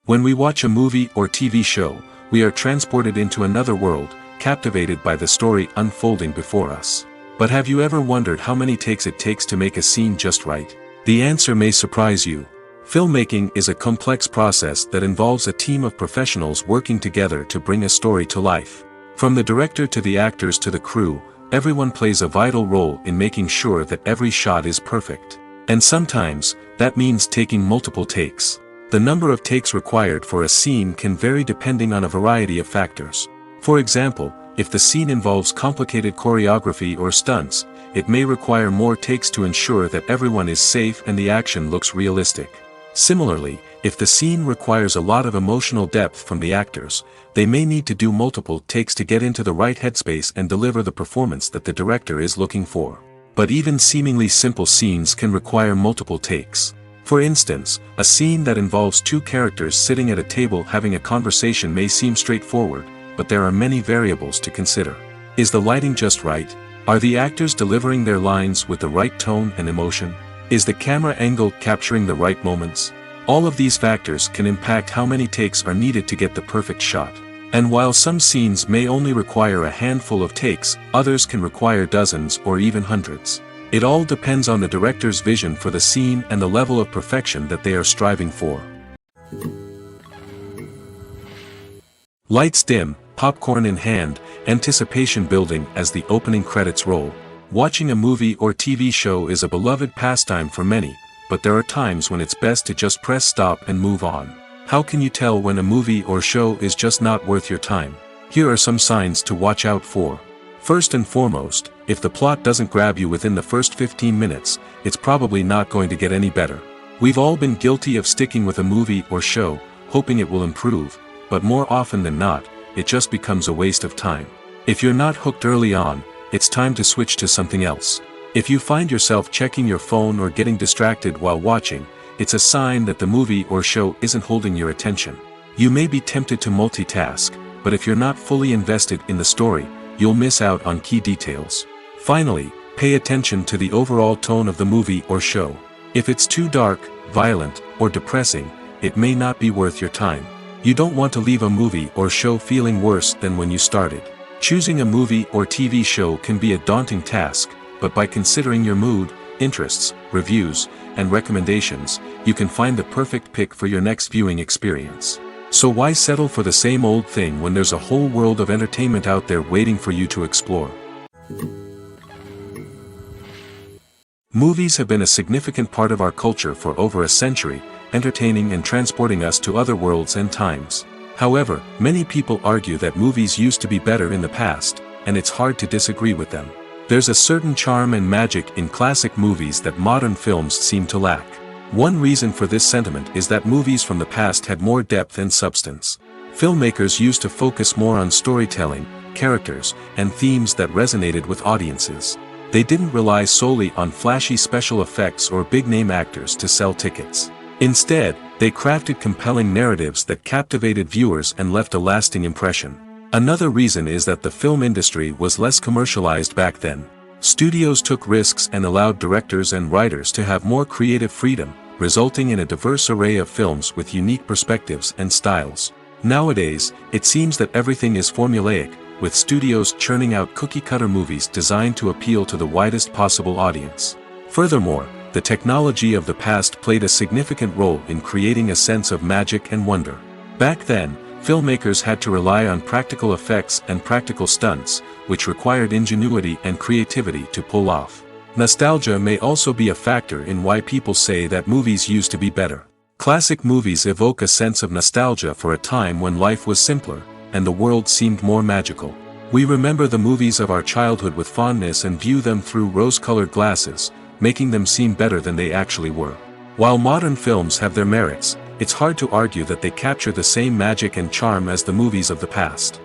When we watch a movie or TV show, we are transported into another world, captivated by the story unfolding before us. But have you ever wondered how many takes it takes to make a scene just right? The answer may surprise you. Filmmaking is a complex process that involves a team of professionals working together to bring a story to life. From the director to the actors to the crew, everyone plays a vital role in making sure that every shot is perfect. And sometimes, that means taking multiple takes. The number of takes required for a scene can vary depending on a variety of factors. For example, if the scene involves complicated choreography or stunts, it may require more takes to ensure that everyone is safe and the action looks realistic. Similarly, if the scene requires a lot of emotional depth from the actors, they may need to do multiple takes to get into the right headspace and deliver the performance that the director is looking for. But even seemingly simple scenes can require multiple takes. For instance, a scene that involves two characters sitting at a table having a conversation may seem straightforward, but there are many variables to consider. Is the lighting just right? Are the actors delivering their lines with the right tone and emotion? Is the camera angle capturing the right moments? All of these factors can impact how many takes are needed to get the perfect shot. And while some scenes may only require a handful of takes, others can require dozens or even hundreds. It all depends on the director's vision for the scene and the level of perfection that they are striving for. Lights dim, popcorn in hand, anticipation building as the opening credits roll. Watching a movie or TV show is a beloved pastime for many, but there are times when it's best to just press stop and move on. How can you tell when a movie or show is just not worth your time? Here are some signs to watch out for. First and foremost, if the plot doesn't grab you within the first 15 minutes, it's probably not going to get any better. We've all been guilty of sticking with a movie or show, hoping it will improve, but more often than not, it just becomes a waste of time. If you're not hooked early on, it's time to switch to something else. If you find yourself checking your phone or getting distracted while watching, it's a sign that the movie or show isn't holding your attention. You may be tempted to multitask, but if you're not fully invested in the story, you'll miss out on key details. Finally, pay attention to the overall tone of the movie or show. If it's too dark, violent, or depressing, it may not be worth your time. You don't want to leave a movie or show feeling worse than when you started. Choosing a movie or TV show can be a daunting task, but by considering your mood, interests, reviews, and recommendations, you can find the perfect pick for your next viewing experience. So why settle for the same old thing when there's a whole world of entertainment out there waiting for you to explore? Movies have been a significant part of our culture for over a century, entertaining and transporting us to other worlds and times. However, many people argue that movies used to be better in the past, and it's hard to disagree with them. There's a certain charm and magic in classic movies that modern films seem to lack. One reason for this sentiment is that movies from the past had more depth and substance. Filmmakers used to focus more on storytelling, characters, and themes that resonated with audiences. They didn't rely solely on flashy special effects or big-name actors to sell tickets. Instead, they crafted compelling narratives that captivated viewers and left a lasting impression. Another reason is that the film industry was less commercialized back then. Studios took risks and allowed directors and writers to have more creative freedom, resulting in a diverse array of films with unique perspectives and styles. Nowadays, it seems that everything is formulaic, with studios churning out cookie-cutter movies designed to appeal to the widest possible audience. Furthermore, the technology of the past played a significant role in creating a sense of magic and wonder. Back then, filmmakers had to rely on practical effects and practical stunts, which required ingenuity and creativity to pull off. Nostalgia may also be a factor in why people say that movies used to be better. Classic movies evoke a sense of nostalgia for a time when life was simpler, and the world seemed more magical. We remember the movies of our childhood with fondness and view them through rose-colored glasses, making them seem better than they actually were. While modern films have their merits, it's hard to argue that they capture the same magic and charm as the movies of the past.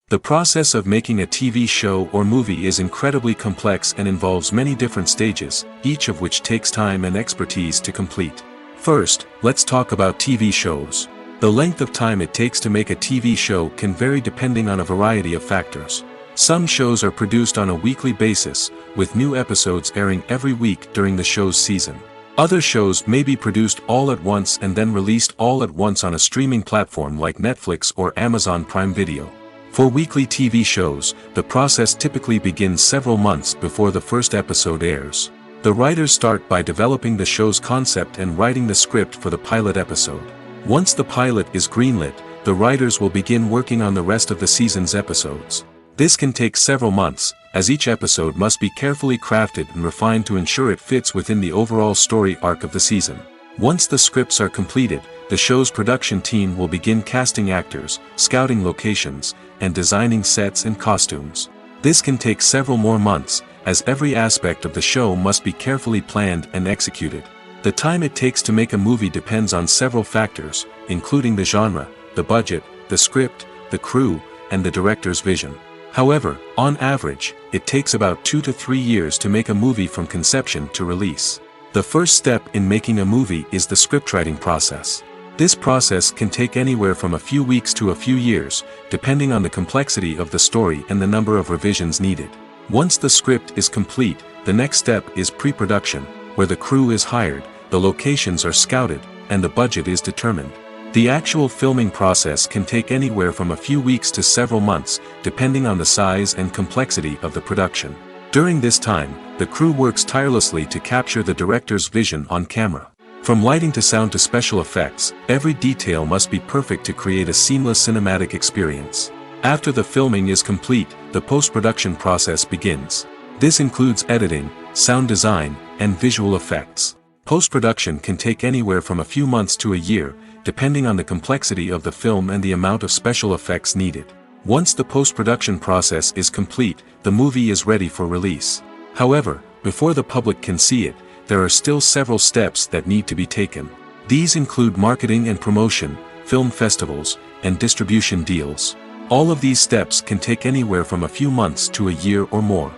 The process of making a TV show or movie is incredibly complex and involves many different stages, each of which takes time and expertise to complete. First, let's talk about TV shows. The length of time it takes to make a TV show can vary depending on a variety of factors. Some shows are produced on a weekly basis, with new episodes airing every week during the show's season. Other shows may be produced all at once and then released all at once on a streaming platform like Netflix or Amazon Prime Video. For weekly TV shows, the process typically begins several months before the first episode airs. The writers start by developing the show's concept and writing the script for the pilot episode. Once the pilot is greenlit, the writers will begin working on the rest of the season's episodes. This can take several months, as each episode must be carefully crafted and refined to ensure it fits within the overall story arc of the season. Once the scripts are completed, the show's production team will begin casting actors, scouting locations, and designing sets and costumes. This can take several more months, as every aspect of the show must be carefully planned and executed. The time it takes to make a movie depends on several factors, including the genre, the budget, the script, the crew, and the director's vision. However, on average, it takes about 2 to 3 years to make a movie from conception to release. The first step in making a movie is the scriptwriting process. This process can take anywhere from a few weeks to a few years, depending on the complexity of the story and the number of revisions needed. Once the script is complete, the next step is pre-production, where the crew is hired, the locations are scouted, and the budget is determined. The actual filming process can take anywhere from a few weeks to several months, depending on the size and complexity of the production. During this time, the crew works tirelessly to capture the director's vision on camera. From lighting to sound to special effects, every detail must be perfect to create a seamless cinematic experience. After the filming is complete, the post-production process begins. This includes editing, sound design, and visual effects. Post-production can take anywhere from a few months to a year, depending on the complexity of the film and the amount of special effects needed. Once the post-production process is complete, the movie is ready for release. However, before the public can see it, there are still several steps that need to be taken. These include marketing and promotion, film festivals, and distribution deals. All of these steps can take anywhere from a few months to a year or more.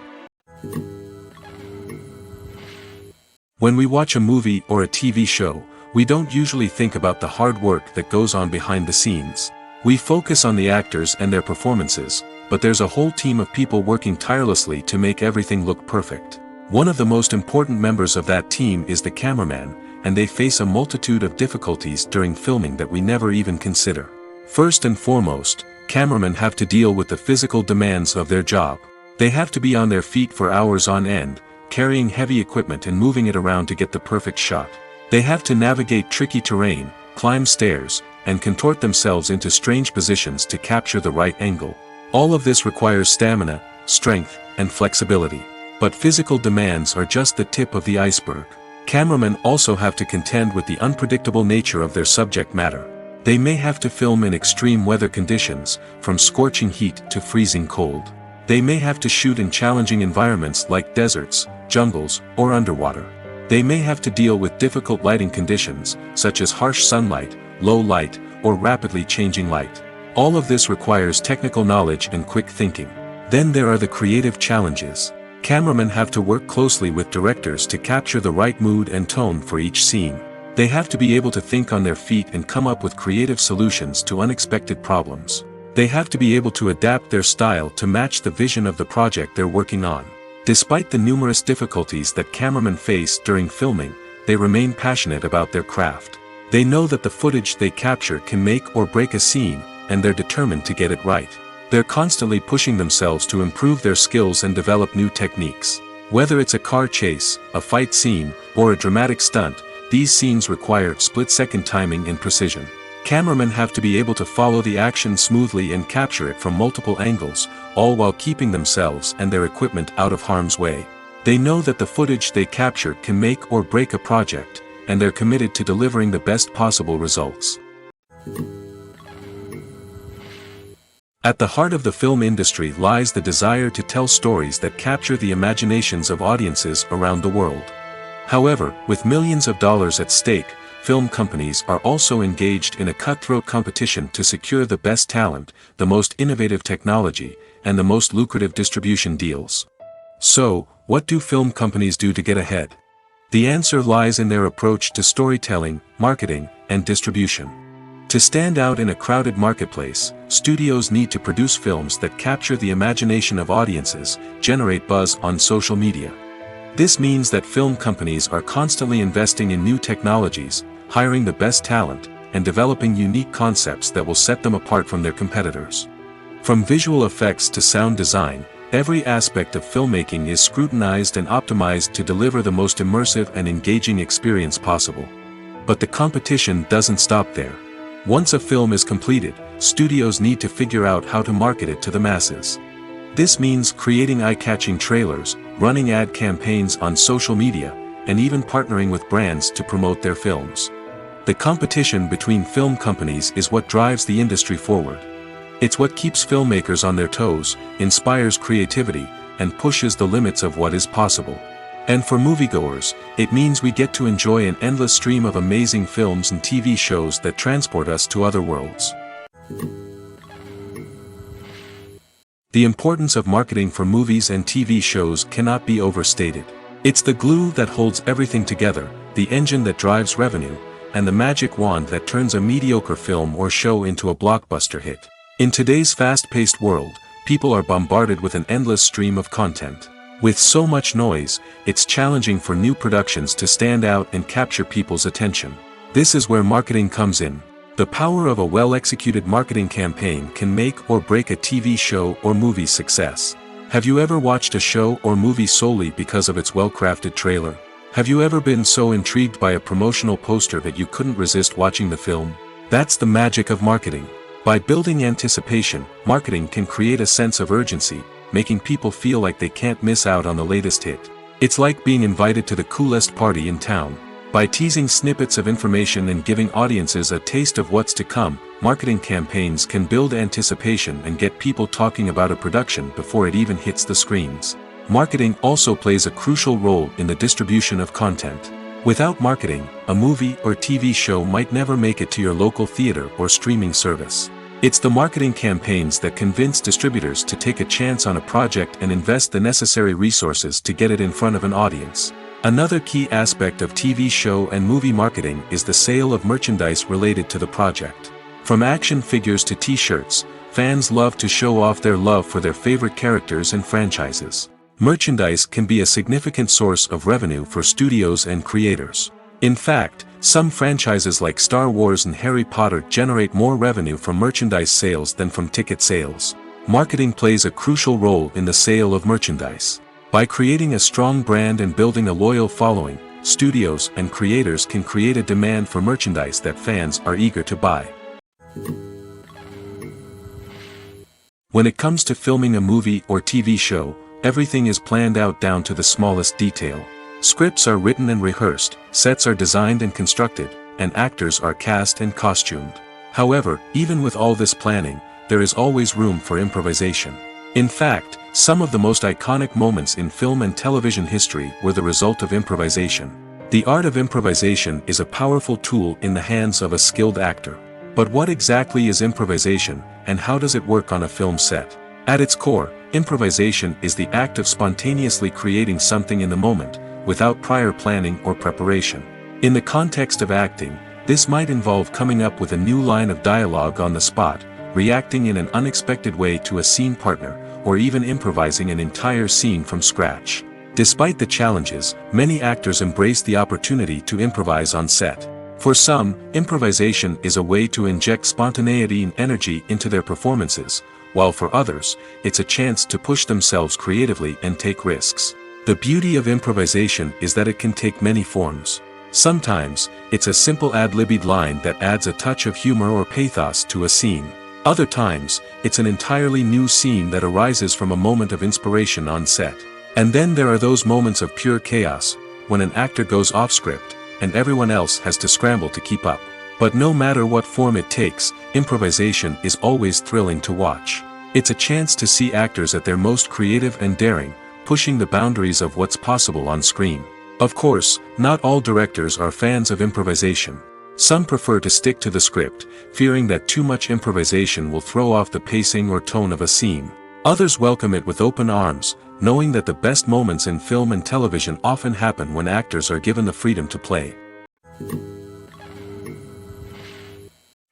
When we watch a movie or a TV show, we don't usually think about the hard work that goes on behind the scenes. We focus on the actors and their performances, but there's a whole team of people working tirelessly to make everything look perfect. One of the most important members of that team is the cameraman, and they face a multitude of difficulties during filming that we never even consider. First and foremost, cameramen have to deal with the physical demands of their job. They have to be on their feet for hours on end, carrying heavy equipment and moving it around to get the perfect shot. They have to navigate tricky terrain, climb stairs, and contort themselves into strange positions to capture the right angle. All of this requires stamina, strength, and flexibility. But physical demands are just the tip of the iceberg. Cameramen also have to contend with the unpredictable nature of their subject matter. They may have to film in extreme weather conditions, from scorching heat to freezing cold. They may have to shoot in challenging environments like deserts, jungles, or underwater. They may have to deal with difficult lighting conditions, such as harsh sunlight, low light, or rapidly changing light. All of this requires technical knowledge and quick thinking. Then there are the creative challenges. Cameramen have to work closely with directors to capture the right mood and tone for each scene. They have to be able to think on their feet and come up with creative solutions to unexpected problems. They have to be able to adapt their style to match the vision of the project they're working on. Despite the numerous difficulties that cameramen face during filming, they remain passionate about their craft. They know that the footage they capture can make or break a scene, and they're determined to get it right. They're constantly pushing themselves to improve their skills and develop new techniques. Whether it's a car chase, a fight scene, or a dramatic stunt, these scenes require split-second timing and precision. Cameramen have to be able to follow the action smoothly and capture it from multiple angles, all while keeping themselves and their equipment out of harm's way. They know that the footage they capture can make or break a project, and they're committed to delivering the best possible results. At the heart of the film industry lies the desire to tell stories that capture the imaginations of audiences around the world. However, with millions of dollars at stake, film companies are also engaged in a cutthroat competition to secure the best talent, the most innovative technology, and the most lucrative distribution deals. So, what do film companies do to get ahead? The answer lies in their approach to storytelling, marketing, and distribution. To stand out in a crowded marketplace, studios need to produce films that capture the imagination of audiences, generate buzz on social media. This means that film companies are constantly investing in new technologies, hiring the best talent, and developing unique concepts that will set them apart from their competitors. From visual effects to sound design, every aspect of filmmaking is scrutinized and optimized to deliver the most immersive and engaging experience possible. But the competition doesn't stop there. Once a film is completed, studios need to figure out how to market it to the masses. This means creating eye-catching trailers, running ad campaigns on social media, and even partnering with brands to promote their films. The competition between film companies is what drives the industry forward. It's what keeps filmmakers on their toes, inspires creativity, and pushes the limits of what is possible. And for moviegoers, it means we get to enjoy an endless stream of amazing films and TV shows that transport us to other worlds. The importance of marketing for movies and TV shows cannot be overstated. It's the glue that holds everything together, the engine that drives revenue, and the magic wand that turns a mediocre film or show into a blockbuster hit. In today's fast-paced world, people are bombarded with an endless stream of content. With so much noise, it's challenging for new productions to stand out and capture people's attention. This is where marketing comes in. The power of a well-executed marketing campaign can make or break a TV show or movie's success. Have you ever watched a show or movie solely because of its well-crafted trailer? Have you ever been so intrigued by a promotional poster that you couldn't resist watching the film? That's the magic of marketing. By building anticipation, marketing can create a sense of urgency, making people feel like they can't miss out on the latest hit. It's like being invited to the coolest party in town. By teasing snippets of information and giving audiences a taste of what's to come, marketing campaigns can build anticipation and get people talking about a production before it even hits the screens. Marketing also plays a crucial role in the distribution of content. Without marketing, a movie or TV show might never make it to your local theater or streaming service. It's the marketing campaigns that convince distributors to take a chance on a project and invest the necessary resources to get it in front of an audience. Another key aspect of TV show and movie marketing is the sale of merchandise related to the project. From action figures to t-shirts, fans love to show off their love for their favorite characters and franchises. Merchandise can be a significant source of revenue for studios and creators. In fact, some franchises like Star Wars and Harry Potter generate more revenue from merchandise sales than from ticket sales. Marketing plays a crucial role in the sale of merchandise. By creating a strong brand and building a loyal following, studios and creators can create a demand for merchandise that fans are eager to buy. When it comes to filming a movie or TV show, everything is planned out down to the smallest detail. Scripts are written and rehearsed, sets are designed and constructed, and actors are cast and costumed. However, even with all this planning, there is always room for improvisation. In fact, some of the most iconic moments in film and television history were the result of improvisation. The art of improvisation is a powerful tool in the hands of a skilled actor. But what exactly is improvisation, and how does it work on a film set? At its core, improvisation is the act of spontaneously creating something in the moment, without prior planning or preparation. In the context of acting, this might involve coming up with a new line of dialogue on the spot, reacting in an unexpected way to a scene partner, or even improvising an entire scene from scratch. Despite the challenges, many actors embrace the opportunity to improvise on set. For some, improvisation is a way to inject spontaneity and energy into their performances, while for others, it's a chance to push themselves creatively and take risks. The beauty of improvisation is that it can take many forms. Sometimes, it's a simple ad-libbed line that adds a touch of humor or pathos to a scene. Other times, it's an entirely new scene that arises from a moment of inspiration on set. And then there are those moments of pure chaos, when an actor goes off script, and everyone else has to scramble to keep up. But no matter what form it takes, improvisation is always thrilling to watch. It's a chance to see actors at their most creative and daring, pushing the boundaries of what's possible on screen. Of course, not all directors are fans of improvisation. Some prefer to stick to the script, fearing that too much improvisation will throw off the pacing or tone of a scene. Others welcome it with open arms, knowing that the best moments in film and television often happen when actors are given the freedom to play.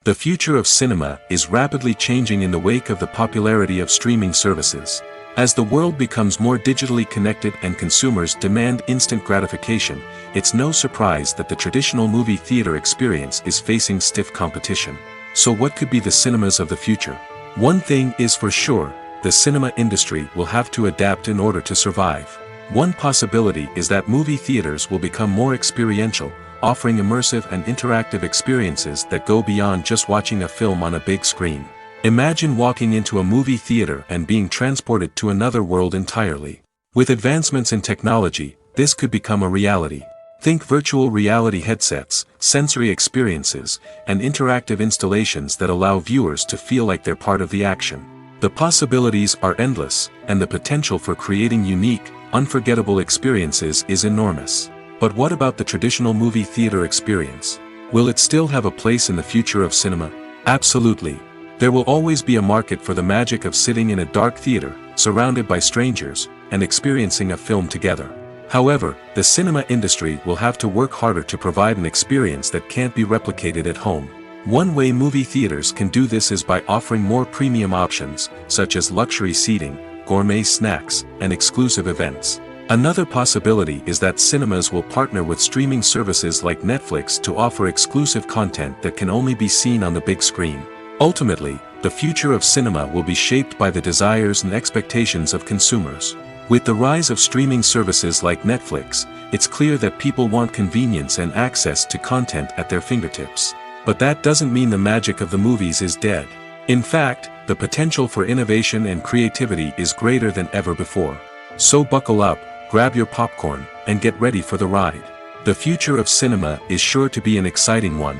The future of cinema is rapidly changing in the wake of the popularity of streaming services. As the world becomes more digitally connected and consumers demand instant gratification, it's no surprise that the traditional movie theater experience is facing stiff competition. So what could be the cinemas of the future? One thing is for sure, the cinema industry will have to adapt in order to survive. One possibility is that movie theaters will become more experiential, offering immersive and interactive experiences that go beyond just watching a film on a big screen. Imagine walking into a movie theater and being transported to another world entirely. With advancements in technology, this could become a reality. Think virtual reality headsets, sensory experiences, and interactive installations that allow viewers to feel like they're part of the action. The possibilities are endless, and the potential for creating unique, unforgettable experiences is enormous. But what about the traditional movie theater experience? Will it still have a place in the future of cinema? Absolutely. There will always be a market for the magic of sitting in a dark theater, surrounded by strangers, and experiencing a film together. However, the cinema industry will have to work harder to provide an experience that can't be replicated at home. One way movie theaters can do this is by offering more premium options, such as luxury seating, gourmet snacks, and exclusive events. Another possibility is that cinemas will partner with streaming services like Netflix to offer exclusive content that can only be seen on the big screen. Ultimately, the future of cinema will be shaped by the desires and expectations of consumers. With the rise of streaming services like Netflix, it's clear that people want convenience and access to content at their fingertips. But that doesn't mean the magic of the movies is dead. In fact, the potential for innovation and creativity is greater than ever before. So buckle up, grab your popcorn, and get ready for the ride. The future of cinema is sure to be an exciting one.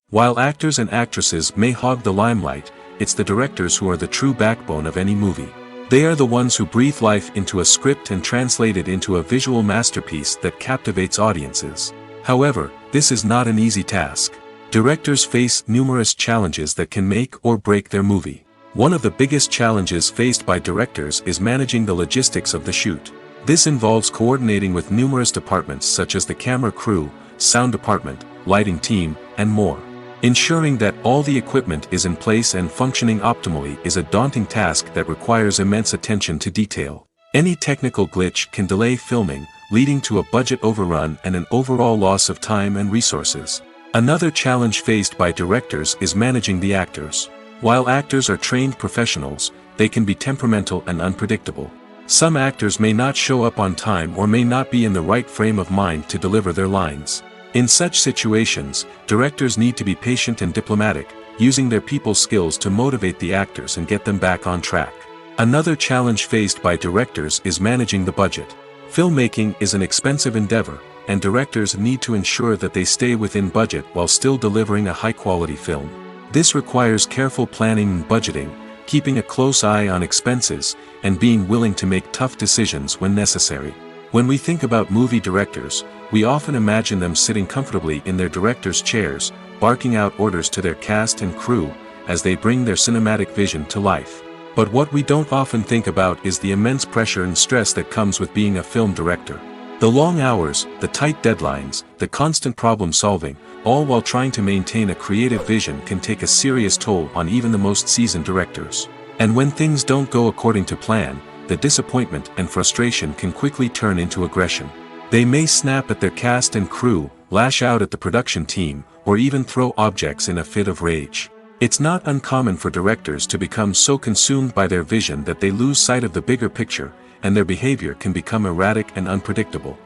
While actors and actresses may hog the limelight, it's the directors who are the true backbone of any movie. They are the ones who breathe life into a script and translate it into a visual masterpiece that captivates audiences. However, this is not an easy task. Directors face numerous challenges that can make or break their movie. One of the biggest challenges faced by directors is managing the logistics of the shoot. This involves coordinating with numerous departments such as the camera crew, sound department, lighting team, and more. Ensuring that all the equipment is in place and functioning optimally is a daunting task that requires immense attention to detail. Any technical glitch can delay filming, leading to a budget overrun and an overall loss of time and resources. Another challenge faced by directors is managing the actors. While actors are trained professionals, they can be temperamental and unpredictable. Some actors may not show up on time or may not be in the right frame of mind to deliver their lines. In such situations, directors need to be patient and diplomatic, using their people skills to motivate the actors and get them back on track. Another challenge faced by directors is managing the budget. Filmmaking is an expensive endeavor, and directors need to ensure that they stay within budget while still delivering a high-quality film. This requires careful planning and budgeting, keeping a close eye on expenses, and being willing to make tough decisions when necessary. When we think about movie directors, we often imagine them sitting comfortably in their director's chairs, barking out orders to their cast and crew, as they bring their cinematic vision to life. But what we don't often think about is the immense pressure and stress that comes with being a film director. The long hours, the tight deadlines, the constant problem solving, all while trying to maintain a creative vision can take a serious toll on even the most seasoned directors. And when things don't go according to plan, the disappointment and frustration can quickly turn into aggression. They may snap at their cast and crew, lash out at the production team, or even throw objects in a fit of rage. It's not uncommon for directors to become so consumed by their vision that they lose sight of the bigger picture, and their behavior can become erratic and unpredictable.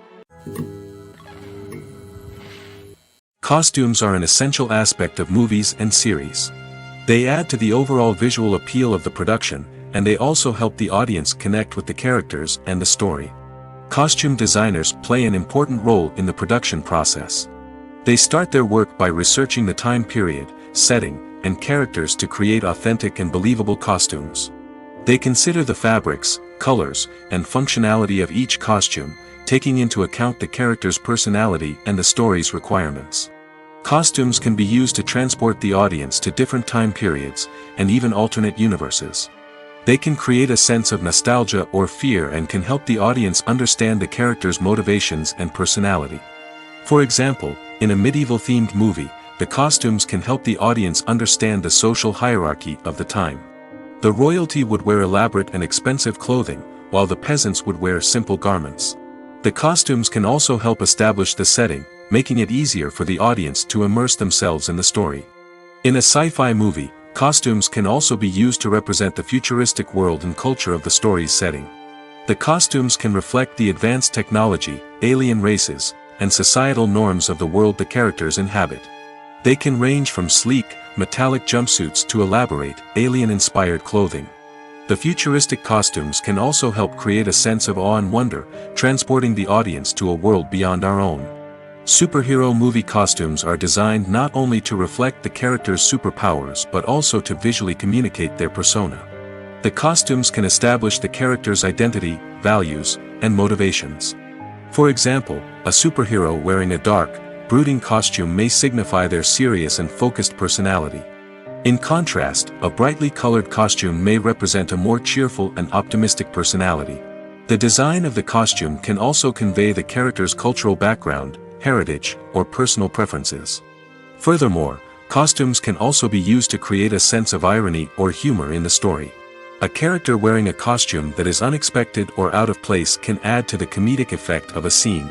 Costumes are an essential aspect of movies and series. They add to the overall visual appeal of the production, and they also help the audience connect with the characters and the story. Costume designers play an important role in the production process. They start their work by researching the time period, setting, and characters to create authentic and believable costumes. They consider the fabrics, colors, and functionality of each costume, taking into account the character's personality and the story's requirements. Costumes can be used to transport the audience to different time periods, and even alternate universes. They can create a sense of nostalgia or fear and can help the audience understand the character's motivations and personality. For example, in a medieval-themed movie, the costumes can help the audience understand the social hierarchy of the time. The royalty would wear elaborate and expensive clothing, while the peasants would wear simple garments. The costumes can also help establish the setting, making it easier for the audience to immerse themselves in the story. In a sci-fi movie, costumes can also be used to represent the futuristic world and culture of the story's setting. The costumes can reflect the advanced technology, alien races, and societal norms of the world the characters inhabit. They can range from sleek, metallic jumpsuits to elaborate, alien-inspired clothing. The futuristic costumes can also help create a sense of awe and wonder, transporting the audience to a world beyond our own. Superhero movie costumes are designed not only to reflect the character's superpowers but also to visually communicate their persona. The costumes can establish the character's identity, values, and motivations. For example, a superhero wearing a dark, brooding costume may signify their serious and focused personality. In contrast, a brightly colored costume may represent a more cheerful and optimistic personality. The design of the costume can also convey the character's cultural background, heritage, or personal preferences. Furthermore, costumes can also be used to create a sense of irony or humor in the story. A character wearing a costume that is unexpected or out of place can add to the comedic effect of a scene.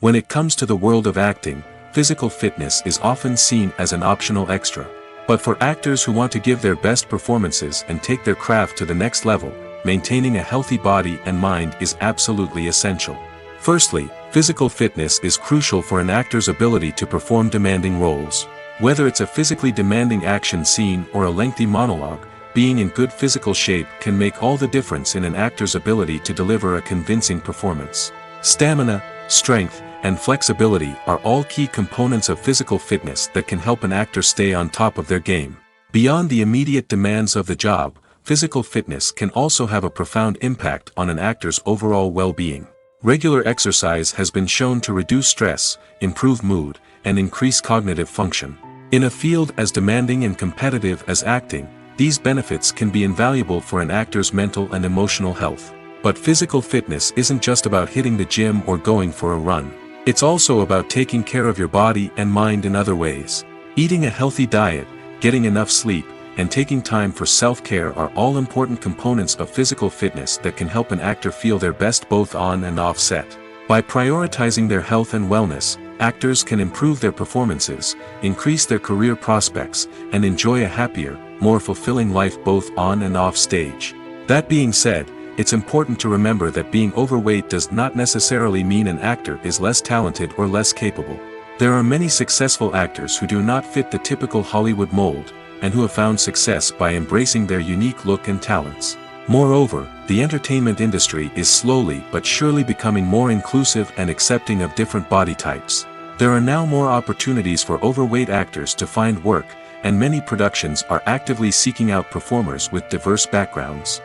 When it comes to the world of acting, physical fitness is often seen as an optional extra. But for actors who want to give their best performances and take their craft to the next level, maintaining a healthy body and mind is absolutely essential. Firstly, physical fitness is crucial for an actor's ability to perform demanding roles. Whether it's a physically demanding action scene or a lengthy monologue, being in good physical shape can make all the difference in an actor's ability to deliver a convincing performance. Stamina, strength, and flexibility are all key components of physical fitness that can help an actor stay on top of their game. Beyond the immediate demands of the job, physical fitness can also have a profound impact on an actor's overall well-being. Regular exercise has been shown to reduce stress, improve mood, and increase cognitive function. In a field as demanding and competitive as acting, these benefits can be invaluable for an actor's mental and emotional health. But physical fitness isn't just about hitting the gym or going for a run. It's also about taking care of your body and mind in other ways. Eating a healthy diet, getting enough sleep, and taking time for self-care are all important components of physical fitness that can help an actor feel their best both on and off set. By prioritizing their health and wellness, actors can improve their performances, increase their career prospects, and enjoy a happier, more fulfilling life both on and off stage. That being said, it's important to remember that being overweight does not necessarily mean an actor is less talented or less capable. There are many successful actors who do not fit the typical Hollywood mold, and who have found success by embracing their unique look and talents. Moreover, the entertainment industry is slowly but surely becoming more inclusive and accepting of different body types. There are now more opportunities for overweight actors to find work, and many productions are actively seeking out performers with diverse backgrounds.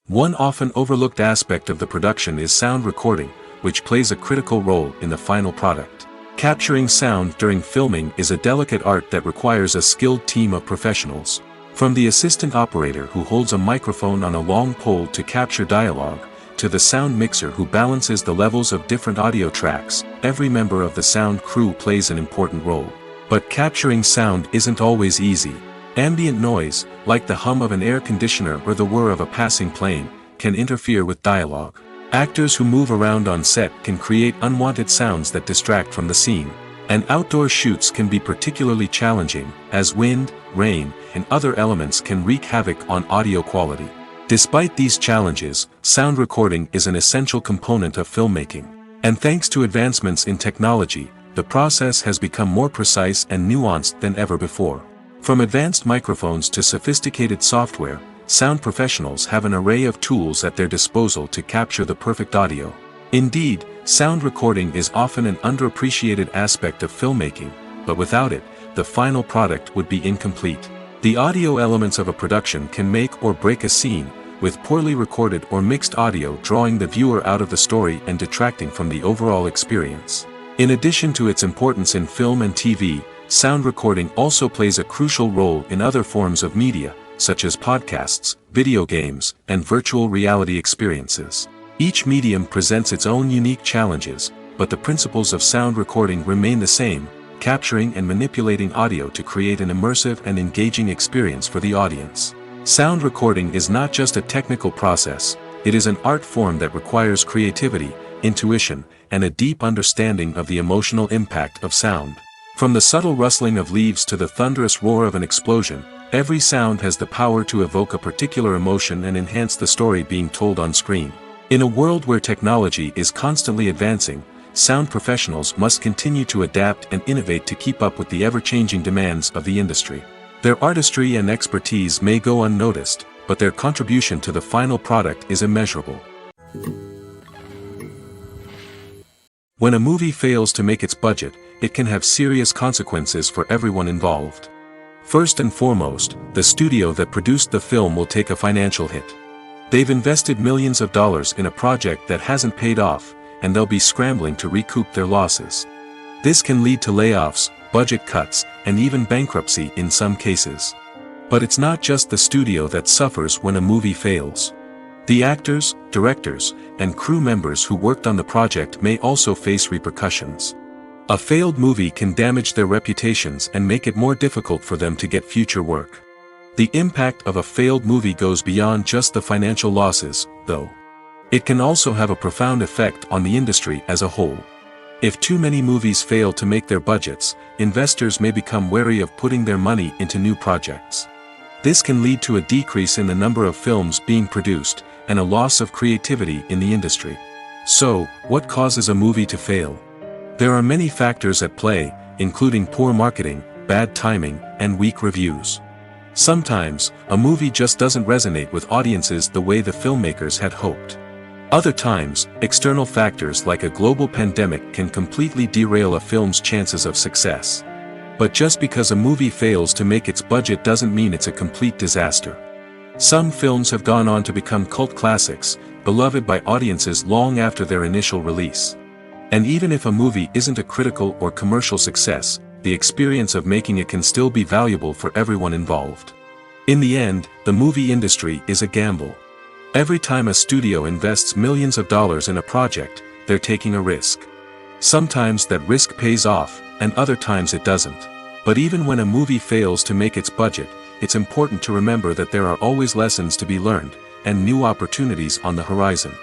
One often overlooked aspect of the production is sound recording, which plays a critical role in the final product. Capturing sound during filming is a delicate art that requires a skilled team of professionals. From the assistant operator who holds a microphone on a long pole to capture dialogue, to the sound mixer who balances the levels of different audio tracks, every member of the sound crew plays an important role. But capturing sound isn't always easy. Ambient noise, like the hum of an air conditioner or the whir of a passing plane, can interfere with dialogue. Actors who move around on set can create unwanted sounds that distract from the scene. And outdoor shoots can be particularly challenging, as wind, rain, and other elements can wreak havoc on audio quality. Despite these challenges, sound recording is an essential component of filmmaking. And thanks to advancements in technology, the process has become more precise and nuanced than ever before. From advanced microphones to sophisticated software, sound professionals have an array of tools at their disposal to capture the perfect audio. Indeed, sound recording is often an underappreciated aspect of filmmaking, but without it, the final product would be incomplete. The audio elements of a production can make or break a scene, with poorly recorded or mixed audio drawing the viewer out of the story and detracting from the overall experience. In addition to its importance in film and TV, sound recording also plays a crucial role in other forms of media, such as podcasts, video games, and virtual reality experiences. Each medium presents its own unique challenges, but the principles of sound recording remain the same, capturing and manipulating audio to create an immersive and engaging experience for the audience. Sound recording is not just a technical process, it is an art form that requires creativity, intuition, and a deep understanding of the emotional impact of sound. From the subtle rustling of leaves to the thunderous roar of an explosion, every sound has the power to evoke a particular emotion and enhance the story being told on screen. In a world where technology is constantly advancing, sound professionals must continue to adapt and innovate to keep up with the ever-changing demands of the industry. Their artistry and expertise may go unnoticed, but their contribution to the final product is immeasurable. When a movie fails to make its budget, it can have serious consequences for everyone involved. First and foremost, the studio that produced the film will take a financial hit. They've invested millions of dollars in a project that hasn't paid off, and they'll be scrambling to recoup their losses. This can lead to layoffs, budget cuts, and even bankruptcy in some cases. But it's not just the studio that suffers when a movie fails. The actors, directors, and crew members who worked on the project may also face repercussions. A failed movie can damage their reputations and make it more difficult for them to get future work. The impact of a failed movie goes beyond just the financial losses, though. It can also have a profound effect on the industry as a whole. If too many movies fail to make their budgets, investors may become wary of putting their money into new projects. This can lead to a decrease in the number of films being produced, and a loss of creativity in the industry. So, what causes a movie to fail? There are many factors at play, including poor marketing, bad timing, and weak reviews. Sometimes, a movie just doesn't resonate with audiences the way the filmmakers had hoped. Other times, external factors like a global pandemic can completely derail a film's chances of success. But just because a movie fails to make its budget doesn't mean it's a complete disaster. Some films have gone on to become cult classics, beloved by audiences long after their initial release. And even if a movie isn't a critical or commercial success, the experience of making it can still be valuable for everyone involved. In the end, the movie industry is a gamble. Every time a studio invests millions of dollars in a project, they're taking a risk. Sometimes that risk pays off, and other times it doesn't. But even when a movie fails to make its budget, it's important to remember that there are always lessons to be learned, and new opportunities on the horizon.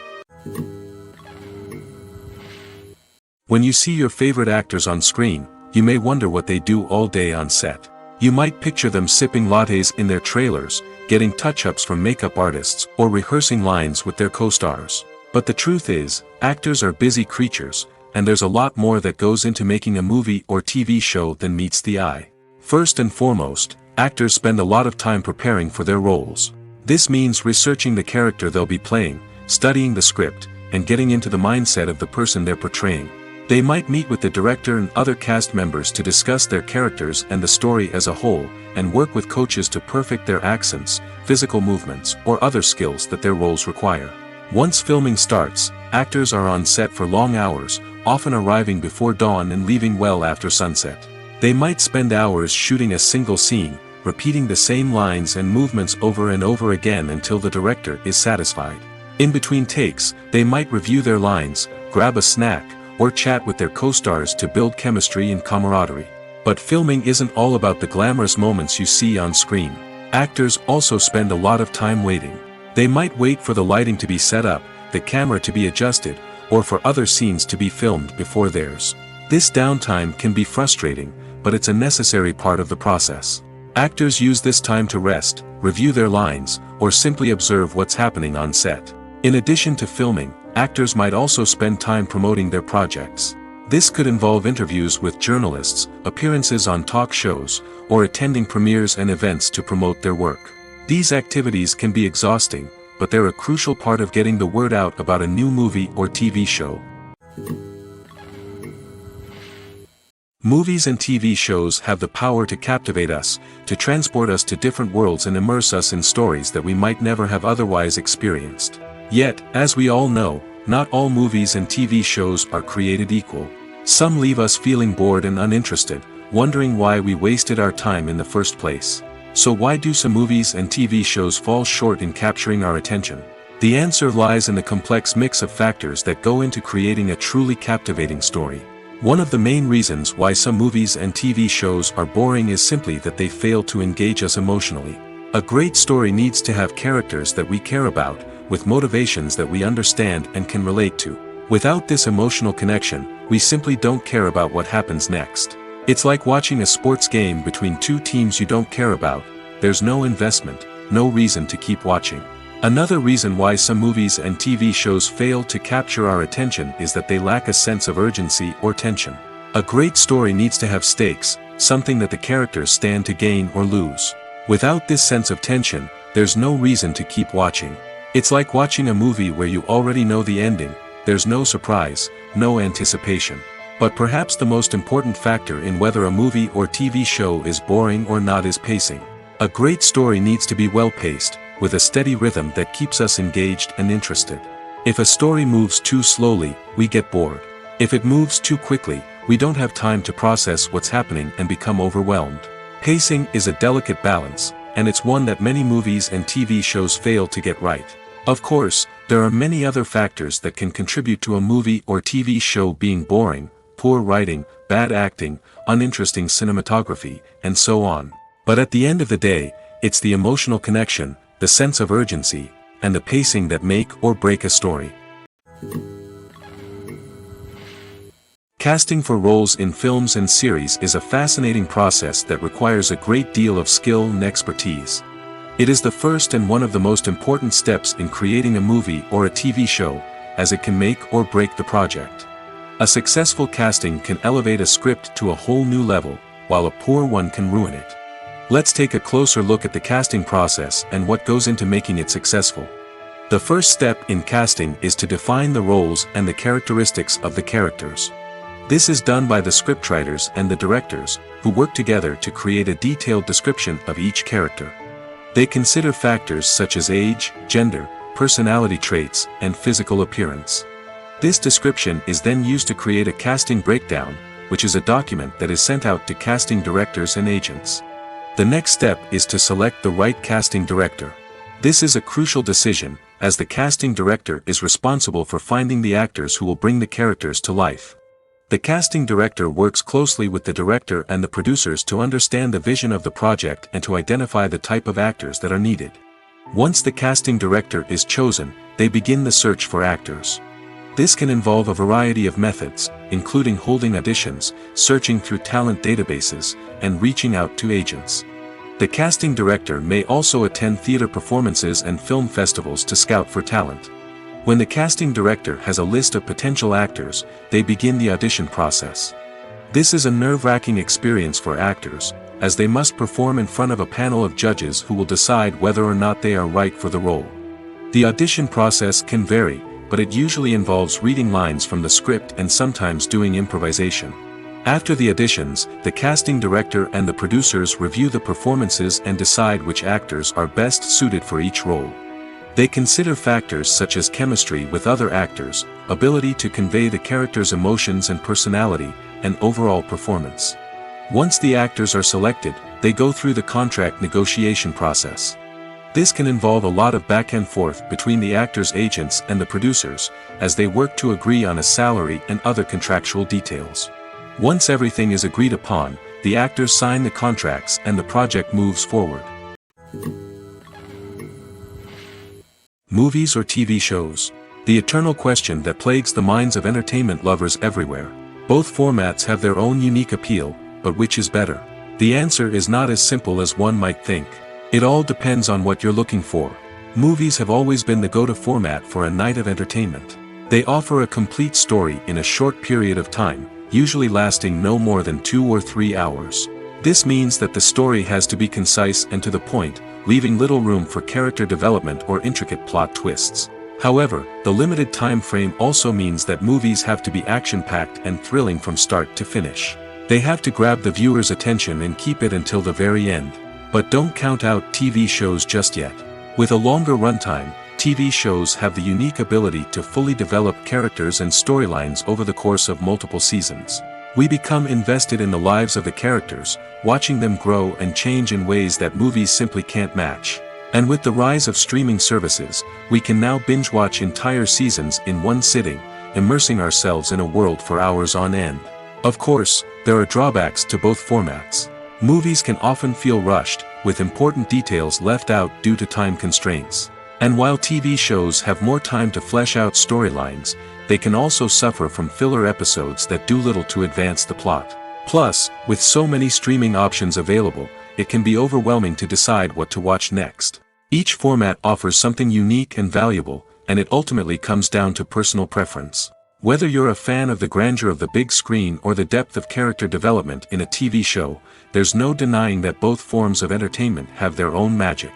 When you see your favorite actors on screen, you may wonder what they do all day on set. You might picture them sipping lattes in their trailers, getting touch-ups from makeup artists, or rehearsing lines with their co-stars. But the truth is, actors are busy creatures, and there's a lot more that goes into making a movie or TV show than meets the eye. First and foremost, actors spend a lot of time preparing for their roles. This means researching the character they'll be playing, studying the script, and getting into the mindset of the person they're portraying. They might meet with the director and other cast members to discuss their characters and the story as a whole, and work with coaches to perfect their accents, physical movements, or other skills that their roles require. Once filming starts, actors are on set for long hours, often arriving before dawn and leaving well after sunset. They might spend hours shooting a single scene, repeating the same lines and movements over and over again until the director is satisfied. In between takes, they might review their lines, grab a snack, or chat with their co-stars to build chemistry and camaraderie. But filming isn't all about the glamorous moments you see on screen. Actors also spend a lot of time waiting. They might wait for the lighting to be set up, the camera to be adjusted, or for other scenes to be filmed before theirs. This downtime can be frustrating, but it's a necessary part of the process. Actors use this time to rest, review their lines, or simply observe what's happening on set. In addition to filming, actors might also spend time promoting their projects. This could involve interviews with journalists, appearances on talk shows, or attending premieres and events to promote their work. These activities can be exhausting, but they're a crucial part of getting the word out about a new movie or TV show. Movies and TV shows have the power to captivate us, to transport us to different worlds and immerse us in stories that we might never have otherwise experienced. Yet, as we all know, not all movies and TV shows are created equal. Some leave us feeling bored and uninterested, wondering why we wasted our time in the first place. So why do some movies and TV shows fall short in capturing our attention? The answer lies in the complex mix of factors that go into creating a truly captivating story. One of the main reasons why some movies and TV shows are boring is simply that they fail to engage us emotionally. A great story needs to have characters that we care about, with motivations that we understand and can relate to. Without this emotional connection, we simply don't care about what happens next. It's like watching a sports game between two teams you don't care about. There's no investment, no reason to keep watching. Another reason why some movies and TV shows fail to capture our attention is that they lack a sense of urgency or tension. A great story needs to have stakes, something that the characters stand to gain or lose. Without this sense of tension, there's no reason to keep watching. It's like watching a movie where you already know the ending. There's no surprise, no anticipation. But perhaps the most important factor in whether a movie or TV show is boring or not is pacing. A great story needs to be well-paced, with a steady rhythm that keeps us engaged and interested. If a story moves too slowly, we get bored. If it moves too quickly, we don't have time to process what's happening and become overwhelmed. Pacing is a delicate balance, and it's one that many movies and TV shows fail to get right. Of course, there are many other factors that can contribute to a movie or TV show being boring: poor writing, bad acting, uninteresting cinematography, and so on. But at the end of the day, it's the emotional connection, the sense of urgency, and the pacing that make or break a story. Casting for roles in films and series is a fascinating process that requires a great deal of skill and expertise. It is the first and one of the most important steps in creating a movie or a TV show, as it can make or break the project. A successful casting can elevate a script to a whole new level, while a poor one can ruin it. Let's take a closer look at the casting process and what goes into making it successful. The first step in casting is to define the roles and the characteristics of the characters. This is done by the scriptwriters and the directors, who work together to create a detailed description of each character. They consider factors such as age, gender, personality traits, and physical appearance. This description is then used to create a casting breakdown, which is a document that is sent out to casting directors and agents. The next step is to select the right casting director. This is a crucial decision, as the casting director is responsible for finding the actors who will bring the characters to life. The casting director works closely with the director and the producers to understand the vision of the project and to identify the type of actors that are needed. Once the casting director is chosen, they begin the search for actors. This can involve a variety of methods, including holding auditions, searching through talent databases, and reaching out to agents. The casting director may also attend theater performances and film festivals to scout for talent. When the casting director has a list of potential actors, they begin the audition process. This is a nerve-wracking experience for actors, as they must perform in front of a panel of judges who will decide whether or not they are right for the role. The audition process can vary, but it usually involves reading lines from the script and sometimes doing improvisation. After the auditions, the casting director and the producers review the performances and decide which actors are best suited for each role. They consider factors such as chemistry with other actors, ability to convey the character's emotions and personality, and overall performance. Once the actors are selected, they go through the contract negotiation process. This can involve a lot of back and forth between the actors' agents and the producers, as they work to agree on a salary and other contractual details. Once everything is agreed upon, the actors sign the contracts and the project moves forward. Movies or TV shows? The eternal question that plagues the minds of entertainment lovers everywhere. Both formats have their own unique appeal, but which is better? The answer is not as simple as one might think. It all depends on what you're looking for. Movies have always been the go-to format for a night of entertainment. They offer a complete story in a short period of time, usually lasting no more than 2 or 3 hours. This means that the story has to be concise and to the point, leaving little room for character development or intricate plot twists. However, the limited time frame also means that movies have to be action-packed and thrilling from start to finish. They have to grab the viewer's attention and keep it until the very end. But don't count out TV shows just yet. With a longer runtime, TV shows have the unique ability to fully develop characters and storylines over the course of multiple seasons. We become invested in the lives of the characters, watching them grow and change in ways that movies simply can't match. And with the rise of streaming services, we can now binge-watch entire seasons in one sitting, immersing ourselves in a world for hours on end. Of course, there are drawbacks to both formats. Movies can often feel rushed, with important details left out due to time constraints. And while TV shows have more time to flesh out storylines, they can also suffer from filler episodes that do little to advance the plot. Plus, with so many streaming options available, it can be overwhelming to decide what to watch next. Each format offers something unique and valuable, and it ultimately comes down to personal preference. Whether you're a fan of the grandeur of the big screen or the depth of character development in a TV show, there's no denying that both forms of entertainment have their own magic.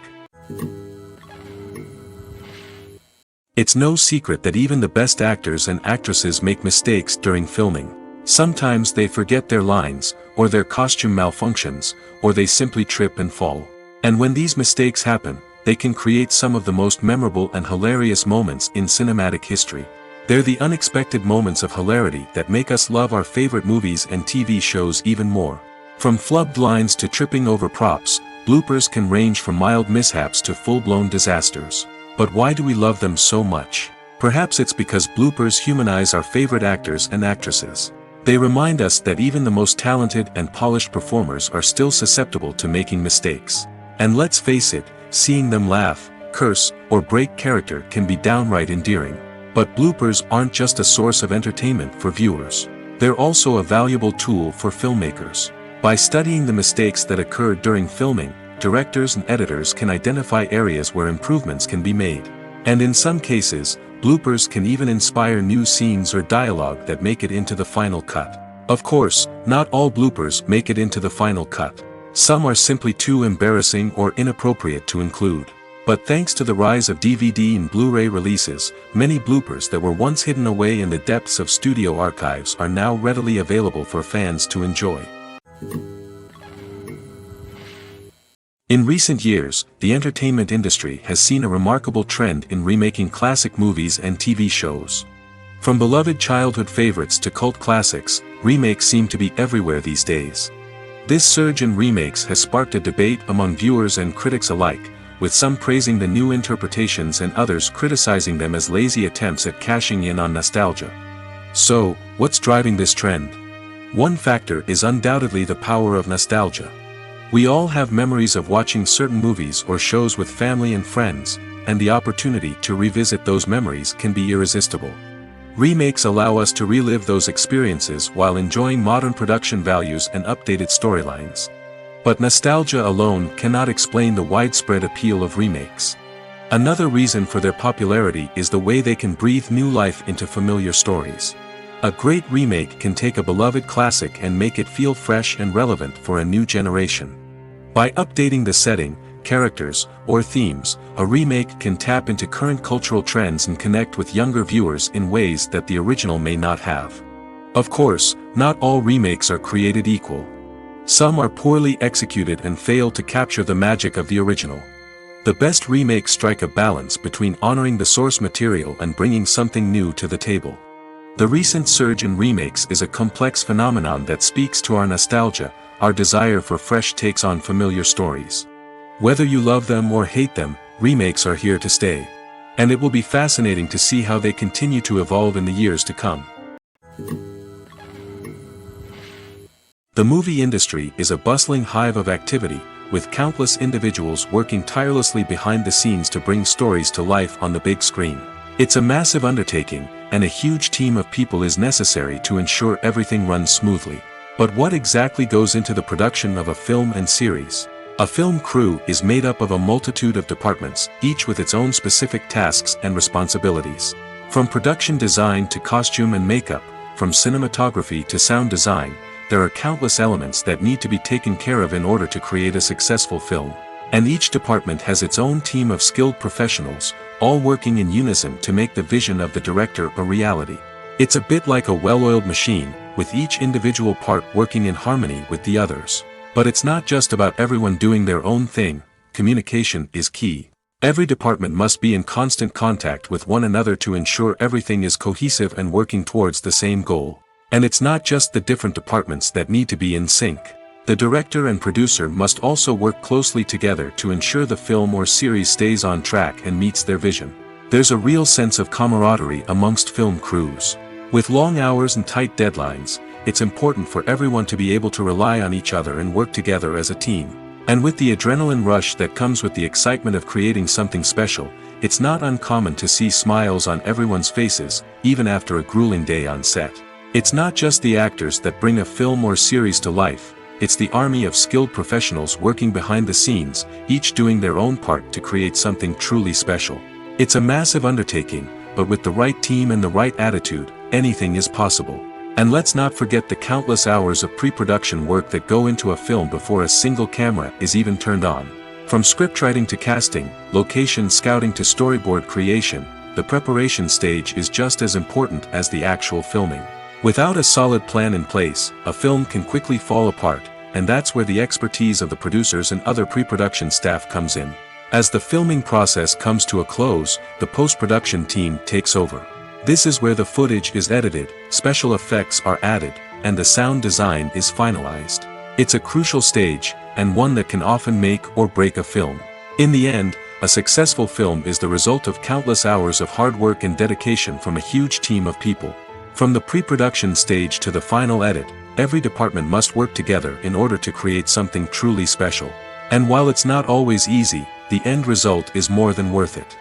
It's no secret that even the best actors and actresses make mistakes during filming. Sometimes they forget their lines, or their costume malfunctions, or they simply trip and fall. And when these mistakes happen, they can create some of the most memorable and hilarious moments in cinematic history. They're the unexpected moments of hilarity that make us love our favorite movies and TV shows even more. From flubbed lines to tripping over props, bloopers can range from mild mishaps to full-blown disasters. But why do we love them so much? Perhaps it's because bloopers humanize our favorite actors and actresses. They remind us that even the most talented and polished performers are still susceptible to making mistakes. And let's face it, seeing them laugh, curse, or break character can be downright endearing. But bloopers aren't just a source of entertainment for viewers. They're also a valuable tool for filmmakers. By studying the mistakes that occurred during filming, directors and editors can identify areas where improvements can be made. And in some cases, bloopers can even inspire new scenes or dialogue that make it into the final cut. Of course, not all bloopers make it into the final cut. Some are simply too embarrassing or inappropriate to include. But thanks to the rise of DVD and Blu-ray releases, many bloopers that were once hidden away in the depths of studio archives are now readily available for fans to enjoy. In recent years, the entertainment industry has seen a remarkable trend in remaking classic movies and TV shows. From beloved childhood favorites to cult classics, remakes seem to be everywhere these days. This surge in remakes has sparked a debate among viewers and critics alike, with some praising the new interpretations and others criticizing them as lazy attempts at cashing in on nostalgia. So, what's driving this trend? One factor is undoubtedly the power of nostalgia. We all have memories of watching certain movies or shows with family and friends, and the opportunity to revisit those memories can be irresistible. Remakes allow us to relive those experiences while enjoying modern production values and updated storylines. But nostalgia alone cannot explain the widespread appeal of remakes. Another reason for their popularity is the way they can breathe new life into familiar stories. A great remake can take a beloved classic and make it feel fresh and relevant for a new generation. By updating the setting, characters, or themes, a remake can tap into current cultural trends and connect with younger viewers in ways that the original may not have. Of course, not all remakes are created equal. Some are poorly executed and fail to capture the magic of the original. The best remakes strike a balance between honoring the source material and bringing something new to the table. The recent surge in remakes is a complex phenomenon that speaks to our nostalgia, our desire for fresh takes on familiar stories. Whether you love them or hate them, remakes are here to stay. And it will be fascinating to see how they continue to evolve in the years to come. The movie industry is a bustling hive of activity, with countless individuals working tirelessly behind the scenes to bring stories to life on the big screen. It's a massive undertaking, and a huge team of people is necessary to ensure everything runs smoothly. But what exactly goes into the production of a film and series? A film crew is made up of a multitude of departments, each with its own specific tasks and responsibilities. From production design to costume and makeup, from cinematography to sound design, there are countless elements that need to be taken care of in order to create a successful film. And each department has its own team of skilled professionals, all working in unison to make the vision of the director a reality. It's a bit like a well-oiled machine, with each individual part working in harmony with the others. But it's not just about everyone doing their own thing. Communication is key. Every department must be in constant contact with one another to ensure everything is cohesive and working towards the same goal. And it's not just the different departments that need to be in sync. The director and producer must also work closely together to ensure the film or series stays on track and meets their vision. There's a real sense of camaraderie amongst film crews. With long hours and tight deadlines, it's important for everyone to be able to rely on each other and work together as a team. And with the adrenaline rush that comes with the excitement of creating something special, it's not uncommon to see smiles on everyone's faces, even after a grueling day on set. It's not just the actors that bring a film or series to life, it's the army of skilled professionals working behind the scenes, each doing their own part to create something truly special. It's a massive undertaking, but with the right team and the right attitude, anything is possible. And let's not forget the countless hours of pre-production work that go into a film before a single camera is even turned on. From scriptwriting to casting, location scouting to storyboard creation, the preparation stage is just as important as the actual filming. Without a solid plan in place, a film can quickly fall apart, and that's where the expertise of the producers and other pre-production staff comes in. As the filming process comes to a close, the post-production team takes over. This is where the footage is edited, special effects are added, and the sound design is finalized. It's a crucial stage, and one that can often make or break a film. In the end, a successful film is the result of countless hours of hard work and dedication from a huge team of people. From the pre-production stage to the final edit, every department must work together in order to create something truly special. And while it's not always easy, the end result is more than worth it.